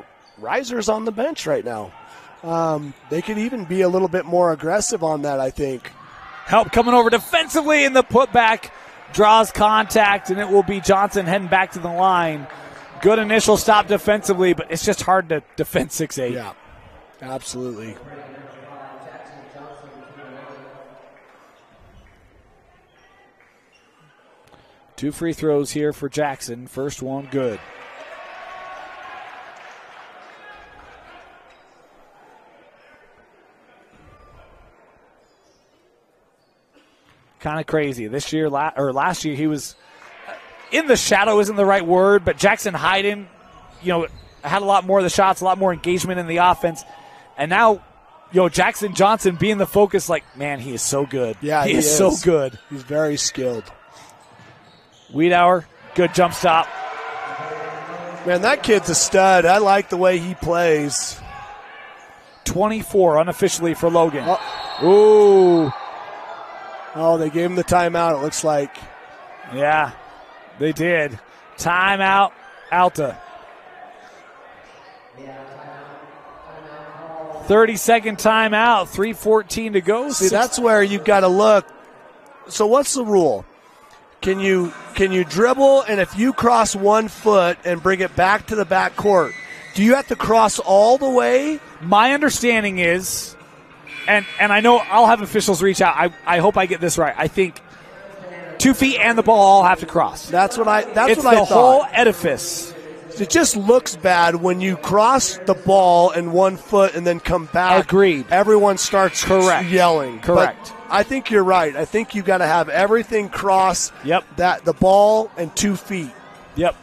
Reiser's on the bench right now. They could even be a little bit more aggressive on that, I think. Help coming over defensively, and the putback draws contact, and it will be Johnson heading back to the line. Good initial stop defensively, but it's just hard to defend 6'8". Yeah, absolutely. Two free throws here for Jackson. First one good. Kind of crazy. This year, last year, he was in the shadow isn't the right word, but Jackson Hayden, had a lot more of the shots, a lot more engagement in the offense. And now, Jackson Johnson being the focus, like, man, he is so good. Yeah, he is so good. He's very skilled. Wiedauer, good jump stop. Man, that kid's a stud. I like the way he plays. 24 unofficially for Logan. Ooh. Oh, they gave him the timeout, it looks like. Yeah, they did. Timeout, Alta. 30-second timeout, 3:14 to go. See, that's where you've got to look. So what's the rule? Can you dribble, and if you cross 1 foot and bring it back to the back court, do you have to cross all the way? My understanding is, and I know I'll have officials reach out. I hope I get this right. I think 2 feet and the ball all have to cross. That's what I thought. It's the whole edifice. It just looks bad when you cross the ball in 1 foot and then come back. Agreed. Everyone starts yelling. Correct. But I think you're right. I think you got to have everything cross. Yep. That the ball and 2 feet. Yep.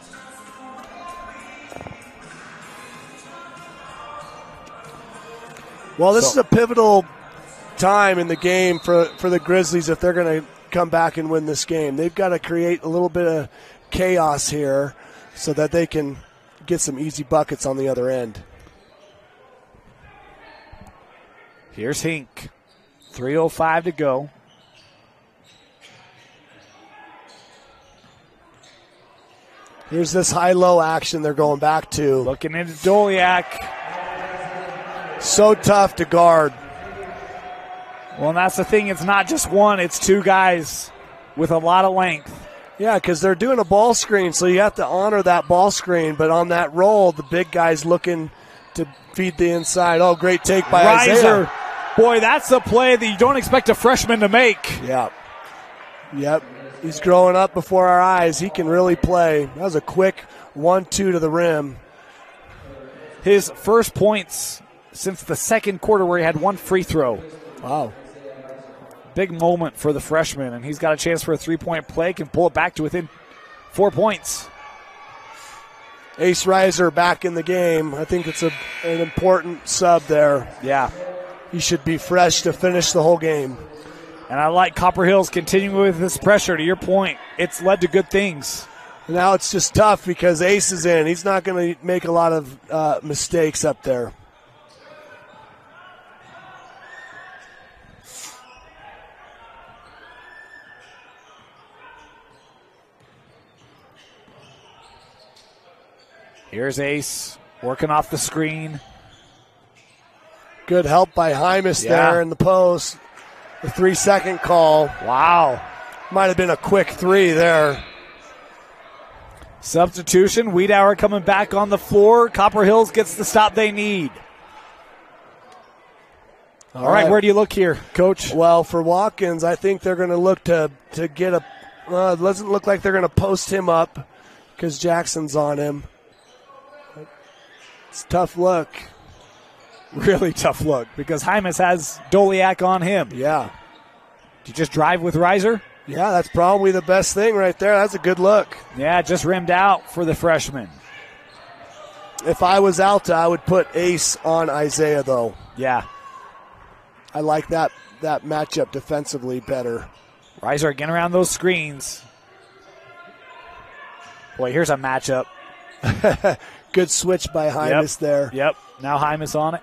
Well, this is a pivotal time in the game for the Grizzlies if they're going to come back and win this game. They've got to create a little bit of chaos here so that they can get some easy buckets on the other end. Here's Hink. 3:05 to go. Here's this high-low action they're going back to. Looking into Doliak. So tough to guard. Well, and that's the thing. It's not just one. It's 2 guys with a lot of length. Yeah, because they're doing a ball screen, so you have to honor that ball screen. But on that roll, the big guy's looking to feed the inside. Oh, great take by Isaiah. Boy, that's a play that you don't expect a freshman to make. Yeah. Yep. He's growing up before our eyes. He can really play. That was a quick 1-2 to the rim. His first points since the second quarter where he had 1 free throw. Wow. Big moment for the freshman, and he's got a chance for a 3-point play, can pull it back to within 4 points. Ace Reiser back in the game. I think it's an important sub there. Yeah. He should be fresh to finish the whole game. And I like Copper Hills continuing with this pressure. To your point, it's led to good things. Now it's just tough because Ace is in. He's not going to make a lot of mistakes up there. Here's Ace working off the screen. Good help by Hymas there in the post. The 3-second call. Wow. Might have been a quick 3 there. Substitution. Wiedauer coming back on the floor. Copper Hills gets the stop they need. All right, where do you look here, Coach? Well, for Watkins, I think they're going to look to get a it doesn't look like they're going to post him up because Jackson's on him. It's a tough look. Really tough look because Hymas has Doliak on him. Yeah. Do you just drive with Reiser? Yeah, that's probably the best thing right there. That's a good look. Yeah, just rimmed out for the freshman. If I was Alta, I would put ace on Isaiah, though. Yeah. I like that matchup defensively better. Reiser again around those screens. Boy, here's a matchup. Good switch by Hymas there. Yep, now Hymas on it.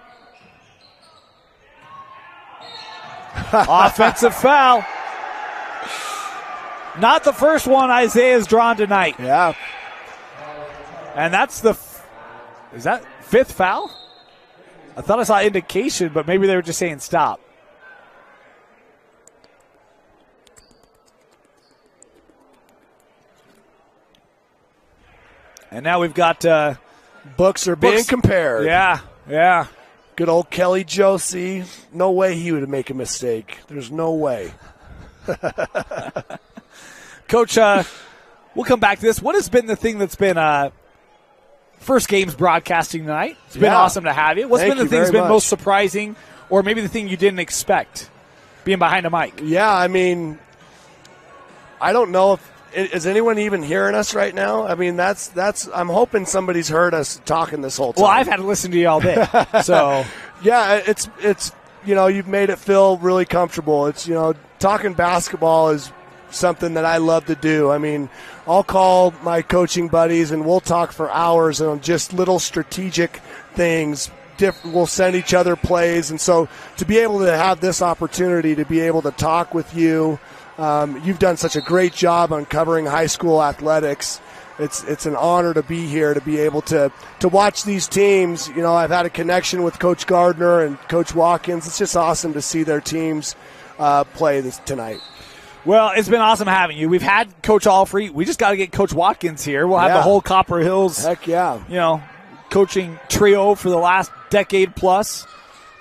Offensive foul. Not the first one Isaiah's drawn tonight. Yeah. And that's is that fifth foul? I thought I saw indication, but maybe they were just saying stop. And now we've got books are being compared. Yeah. Good old Kelly Josie. No way he would make a mistake. There's no way. Coach, we'll come back to this. What has been the thing that's been first games broadcasting tonight? It's been awesome to have you. What's been the thing that's been most surprising, or maybe the thing you didn't expect being behind a mic? Yeah, I mean, I don't know if is anyone even hearing us right now? I mean, that's. I'm hoping somebody's heard us talking this whole time. Well, I've had to listen to you all day, so yeah, it's you've made it feel really comfortable. It's talking basketball is something that I love to do. I mean, I'll call my coaching buddies and we'll talk for hours on just little strategic things. We'll send each other plays, and so to be able to have this opportunity to be able to talk with you. You've done such a great job on covering high school athletics. It's an honor to be here, to be able to watch these teams. I've had a connection with Coach Gardner and Coach Watkins. It's just awesome to see their teams play this tonight. Well, it's been awesome having you. We've had Coach Alfrey. We just got to get Coach Watkins here. We'll have the whole Copper Hills, heck yeah, coaching trio for the last decade plus.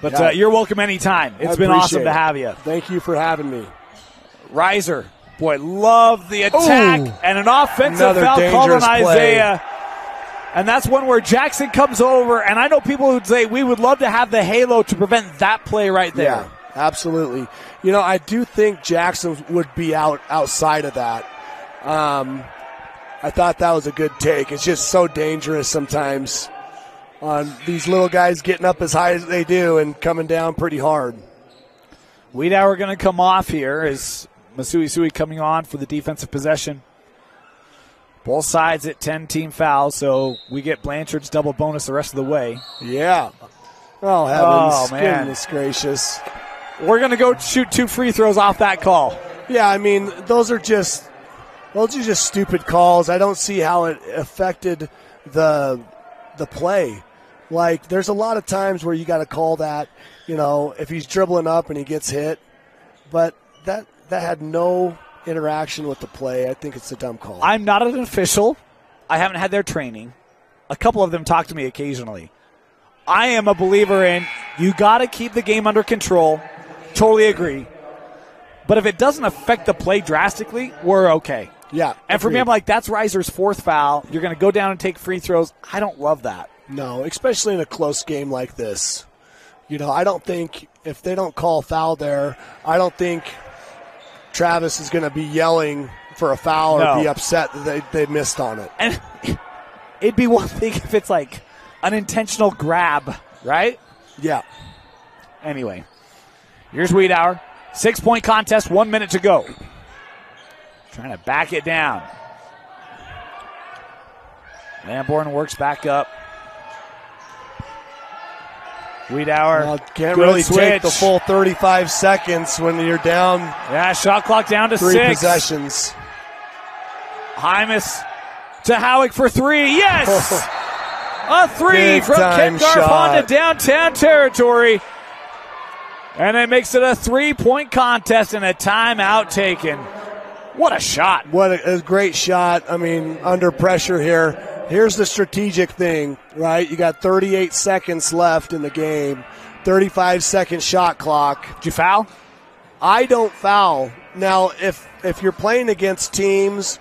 But you're welcome anytime. It's been awesome to have you. Thank you for having me. Reiser, boy, love the attack and an offensive foul called on Isaiah. And that's one where Jackson comes over, and I know people would say we would love to have the halo to prevent that play right there. Yeah, absolutely. I do think Jackson would be outside of that. I thought that was a good take. It's just so dangerous sometimes on these little guys getting up as high as they do and coming down pretty hard. Wiedauer going to come off here as Masui Sui coming on for the defensive possession. Both sides at 10 team fouls, so we get Blanchard's double bonus the rest of the way. Yeah. Oh, heavens. Oh, man. Goodness gracious. We're going to go shoot 2 free throws off that call. Yeah, I mean, those are just stupid calls. I don't see how it affected the play. Like, there's a lot of times where you got to call that, if he's dribbling up and he gets hit. But that had no interaction with the play. I think it's a dumb call. I'm not an official. I haven't had their training. A couple of them talk to me occasionally. I am a believer in you got to keep the game under control. Totally agree. But if it doesn't affect the play drastically, we're okay. Yeah. And for me, I'm like, that's Reiser's 4th foul. You're going to go down and take free throws. I don't love that. No, especially in a close game like this. I don't think if they don't call foul there, I don't think Travis is going to be yelling for a foul or be upset that they missed on it. And it'd be one thing if it's like an intentional grab, right? Yeah. Anyway, here's Wiedauer. 6-point contest, 1 minute to go. Trying to back it down. Lamborn works back up. Wiedauer can't really take the full 35 seconds when you're down. Yeah, shot clock down to 3 6. possessions. Hymas to Howick for 3. Yes! A 3 Big from Ken Garfon to downtown territory. And it makes it a 3-point contest and a timeout taken. What a shot. What a great shot. I mean, under pressure here. Here's the strategic thing, right? You got 38 seconds left in the game, 35-second shot clock. Did you foul? I don't foul. Now, if you're playing against teams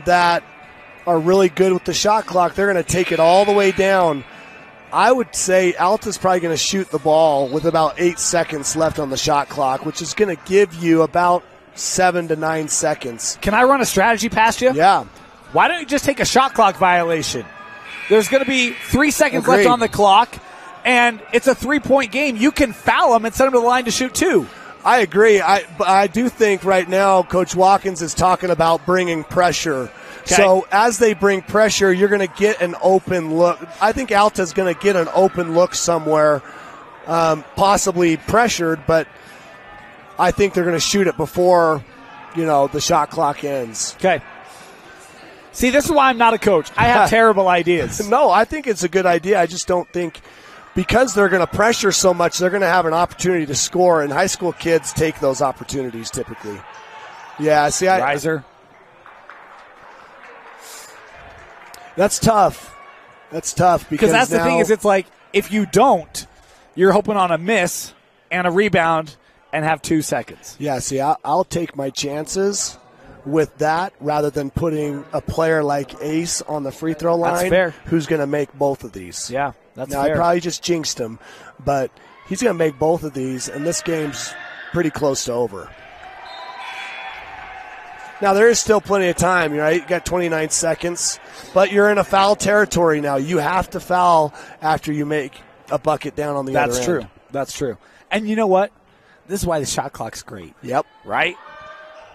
that are really good with the shot clock, they're going to take it all the way down. I would say Alta's probably going to shoot the ball with about 8 seconds left on the shot clock, which is going to give you about 7 to 9 seconds. Can I run a strategy past you? Yeah. Why don't you just take a shot clock violation? There's going to be 3 seconds Agreed. left on the clock, and it's a 3-point game. You can foul them and send them to the line to shoot 2. I agree. But I do think right now Coach Watkins is talking about bringing pressure. Okay. So as they bring pressure, you're going to get an open look. I think Alta's going to get an open look somewhere, possibly pressured, but I think they're going to shoot it before, the shot clock ends. Okay. See, this is why I'm not a coach. I have terrible ideas. No, I think it's a good idea. I just don't think because they're going to pressure so much, they're going to have an opportunity to score, and high school kids take those opportunities typically. Yeah, see, Riser. That's tough. That's tough because that's the thing is it's like if you don't, you're hoping on a miss and a rebound and have 2 seconds. Yeah, see, I'll take my chances with that rather than putting a player like Ace on the free throw line. That's fair. Who's going to make both of these. Yeah, that's now, fair. I probably just jinxed him, but he's going to make both of these, and this game's pretty close to over. Now, there is still plenty of time, right? You got 29 seconds, but you're in a foul territory now. You have to foul after you make a bucket down on the other end. That's true. That's true. And you know what? This is why the shot clock's great. Yep. Right?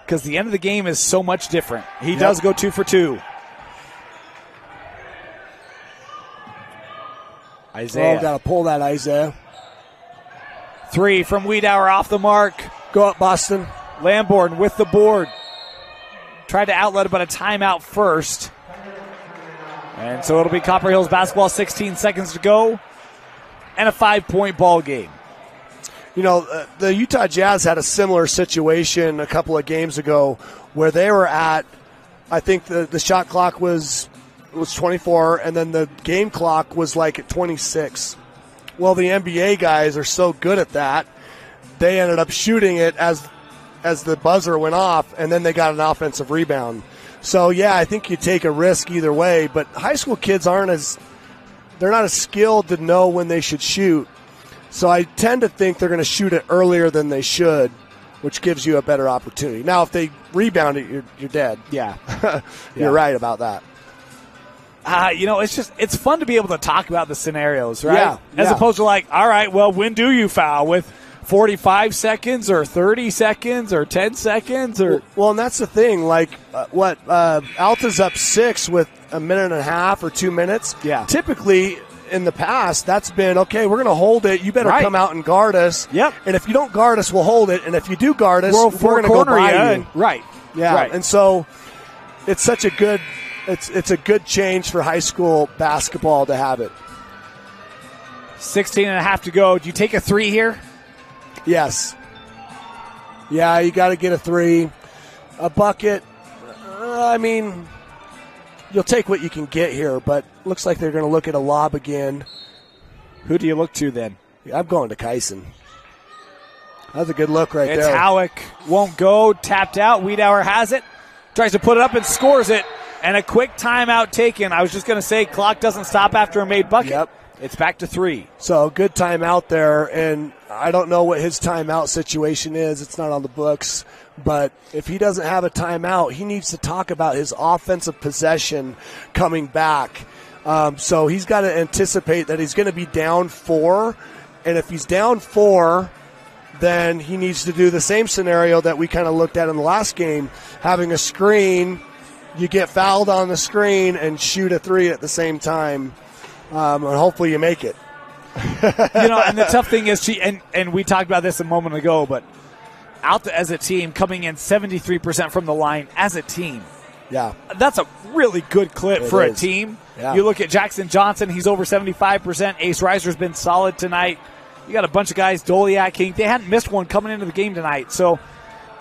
Because the end of the game is so much different. He does go 2 for 2. Isaiah. Oh, got to pull that, Isaiah. 3 from Wiedauer off the mark. Go up, Boston. Lamborn with the board. Tried to outlet it, but a timeout first. And so it'll be Copper Hills basketball, 16 seconds to go, and a 5-point ball game. The Utah Jazz had a similar situation a couple of games ago where they were at, I think the shot clock was 24, and then the game clock was like at 26. Well, the NBA guys are so good at that, they ended up shooting it as the buzzer went off, and then they got an offensive rebound. So, yeah, I think you take a risk either way, but high school kids they're not as skilled to know when they should shoot. So I tend to think they're going to shoot it earlier than they should, which gives you a better opportunity. Now, if they rebound it, you're dead. Yeah. You're right about that. It's fun to be able to talk about the scenarios, right? Yeah. As opposed to like, all right, well, when do you foul? With 45 seconds or 30 seconds or 10 seconds? Well, and that's the thing. Like, Alta's up 6 with a minute and a half or 2 minutes. Yeah. Typically, in the past, that's been, okay, we're going to hold it. You better come out and guard us. Yep. And if you don't guard us, we'll hold it. And if you do guard us, we're going to go by you. Right. Yeah. Right. And so it's such a good it's a good change for high school basketball to have it. 16 and a half to go. Do you take a 3 here? Yes. Yeah, you got to get a 3. A bucket, you'll take what you can get here, but looks like they're going to look at a lob again. Who do you look to then? I'm going to Kyson. That's a good look right there. It's Howick. Won't go. Tapped out. Wiedauer has it. Tries to put it up and scores it. And a quick timeout taken. I was just going to say clock doesn't stop after a made bucket. Yep. It's back to 3. So good timeout there, and I don't know what his timeout situation is. It's not on the books. But if he doesn't have a timeout, he needs to talk about his offensive possession coming back. So he's got to anticipate that he's going to be down 4. And if he's down 4, then he needs to do the same scenario that we kind of looked at in the last game, having a screen. You get fouled on the screen and shoot a 3 at the same time. And hopefully you make it. And the tough thing is, and we talked about this a moment ago, but Alta as a team coming in 73% from the line as a team. Yeah. That's a really good clip for a team. Yeah. You look at Jackson Johnson, he's over 75%. Ace Reiser's been solid tonight. You got a bunch of guys, Doliak, King. They hadn't missed one coming into the game tonight. So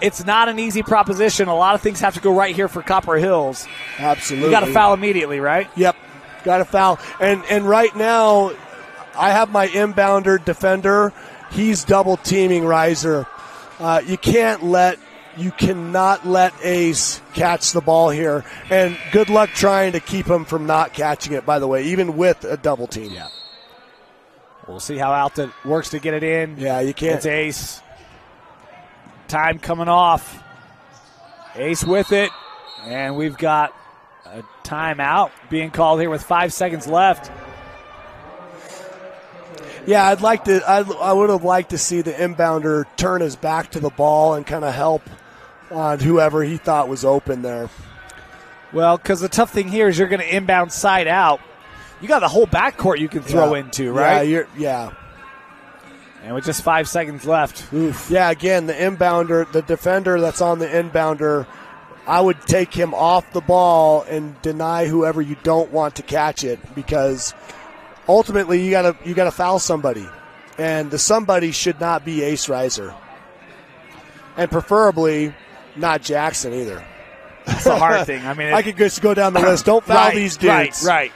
it's not an easy proposition. A lot of things have to go right here for Copper Hills. Absolutely. You got to foul immediately, right? Yep. Got to foul. And right now, I have my inbounder defender. He's double teaming Reiser. You cannot let Ace catch the ball here. And good luck trying to keep him from not catching it, by the way, even with a double team. Yeah. We'll see how Alta works to get it in. Yeah, you can't. It's Ace. Time coming off. Ace with it, and we've got a timeout being called here with 5 seconds left. Yeah, I would have liked to see the inbounder turn his back to the ball and kind of help on whoever he thought was open there. Well, because the tough thing here is you're going to inbound side out. You got the whole backcourt you can throw into, right? Yeah. And with just 5 seconds left. Oof. Yeah, again, the inbounder, the defender that's on the inbounder, I would take him off the ball and deny whoever you don't want to catch it, because ultimately you gotta foul somebody, and the somebody should not be Ace Reiser, and preferably not Jackson either. It's a hard thing. I mean, I could just go down the list. Don't foul these dudes. Right.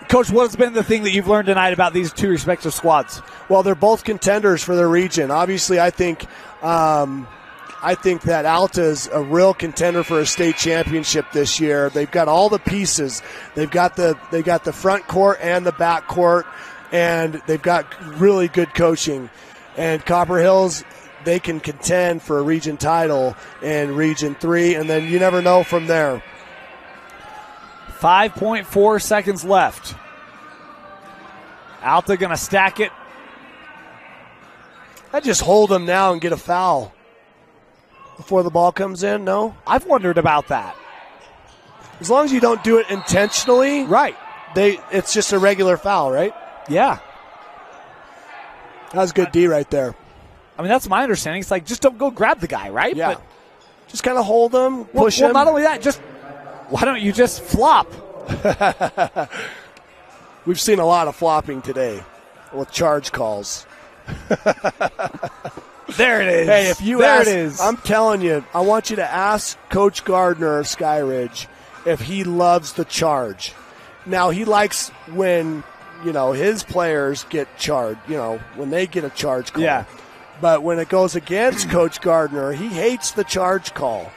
Coach, what has been the thing that you've learned tonight about these two respective squads? Well, they're both contenders for their region. Obviously, I think that Alta is a real contender for a state championship this year. They've got all the pieces. They've got the front court and the back court, and they've got really good coaching. And Copper Hills, they can contend for a region title in Region 3, and then you never know from there. 5.4 seconds left. Alta going to stack it. I just hold them now and get a foul before the ball comes in, no? I've wondered about that. As long as you don't do it intentionally, right? It's just a regular foul, right? Yeah. That was good D right there. I mean, that's my understanding. It's like, just don't go grab the guy, right? Yeah. But just kind of hold him, push him. Well, not only that, why don't you just flop? We've seen a lot of flopping today with charge calls. There it is. Hey, if you there ask, it is. I'm telling you, I want you to ask Coach Gardner of Skyridge if he loves the charge. Now, he likes when, his players get charged, when they get a charge call. Yeah. But when it goes against Coach Gardner, he hates the charge call.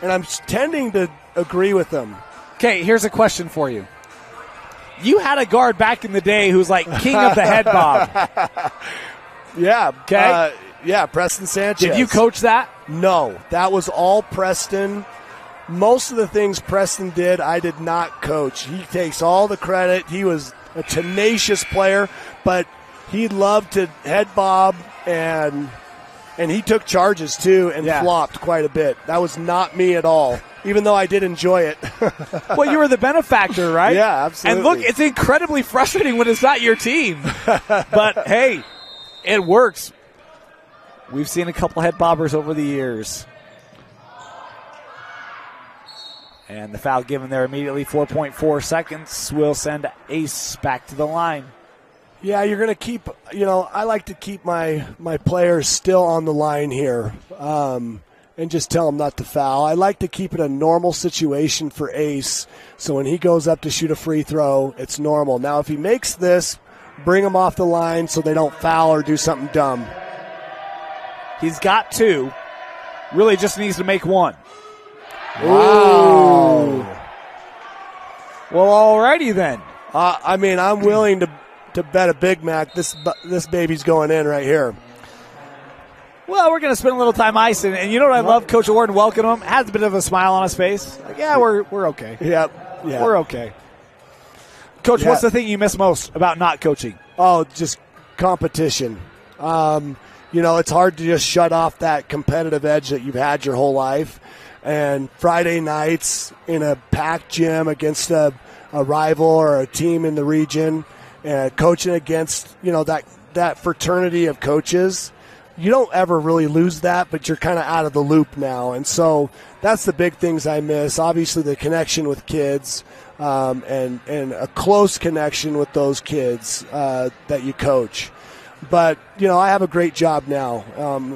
And I'm tending to agree with him. Okay, here's a question for you. You had a guard back in the day who's like king of the head bob. Yeah. Okay. Preston Sanchez. Did you coach that? No, that was all Preston. Most of the things Preston did, I did not coach. He takes all the credit. He was a tenacious player, but he loved to head bob, and he took charges too and flopped quite a bit. That was not me at all, even though I did enjoy it. Well, you were the benefactor, right? Yeah, absolutely. And look, it's incredibly frustrating when it's not your team. But, hey, it works. We've seen a couple head bobbers over the years. And the foul given there immediately, 4.4 seconds, will send Ace back to the line. Yeah, you're going to keep, I like to keep my players still on the line here and just tell them not to foul. I like to keep it a normal situation for Ace, so when he goes up to shoot a free throw, it's normal. Now, if he makes this, bring him off the line so they don't foul or do something dumb. He's got two. Really just needs to make one. Wow. Well, alrighty then. I'm willing to bet a Big Mac. This baby's going in right here. Well, we're going to spend a little time icing. And you know what I love? Coach Warden welcoming him. Has a bit of a smile on his face. Like, yeah, we're okay. Yep. Yeah. We're okay. Coach, what's the thing you miss most about not coaching? Oh, just competition. It's hard to just shut off that competitive edge that you've had your whole life. And Friday nights in a packed gym against a rival or a team in the region, coaching against, that fraternity of coaches, you don't ever really lose that, but you're kind of out of the loop now. And so that's the big things I miss. Obviously the connection with kids and a close connection with those kids that you coach. But, I have a great job now.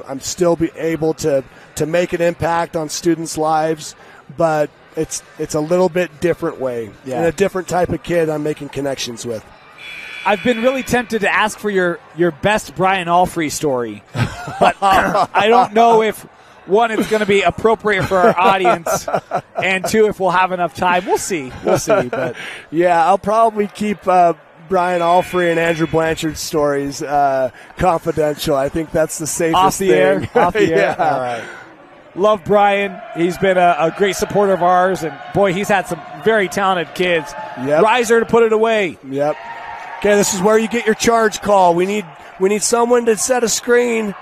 I'm still able to make an impact on students' lives, but it's a little bit different way. Yeah. And a different type of kid I'm making connections with. I've been really tempted to ask for your best Brian Allfrey story, but I don't know if, one, it's going to be appropriate for our audience, and two, if we'll have enough time. We'll see. But yeah, I'll probably keep Brian Allfrey and Andrew Blanchard's stories confidential. I think that's the safest Off the thing. air? Off the air? Yeah. All right. Love Brian. He's been a great supporter of ours, and boy, he's had some very talented kids. Yep. Riser to put it away. Yep. Okay, this is where you get your charge call. We need someone to set a screen.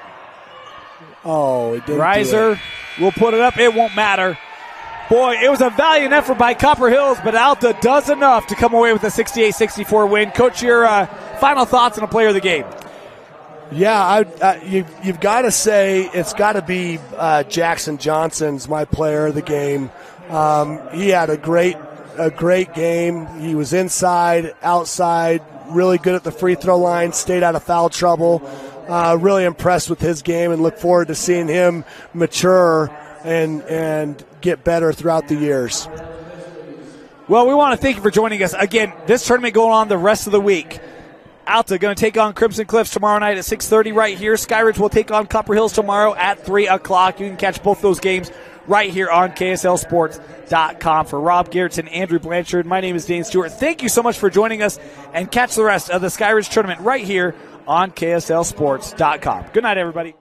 Oh, it didn't. Riser will put it up. It won't matter. Boy, it was a valiant effort by Copper Hills, but Alta does enough to come away with a 68-64 win. Coach, your final thoughts on a player of the game? Yeah, you've got to say it's got to be Jackson Johnson's my player of the game. He had a great game. He was inside, outside, really good at the free throw line, stayed out of foul trouble. Really impressed with his game and look forward to seeing him mature and get better throughout the years. Well, we want to thank you for joining us. Again, this tournament going on the rest of the week. Alta going to take on Crimson Cliffs tomorrow night at 6:30 right here. Skyridge will take on Copper Hills tomorrow at 3 o'clock. You can catch both those games right here on KSLSports.com. For Rob Garrett and Andrew Blanchard, my name is Dane Stewart. Thank you so much for joining us, and catch the rest of the Skyridge tournament right here on KSLSports.com. Good night, everybody.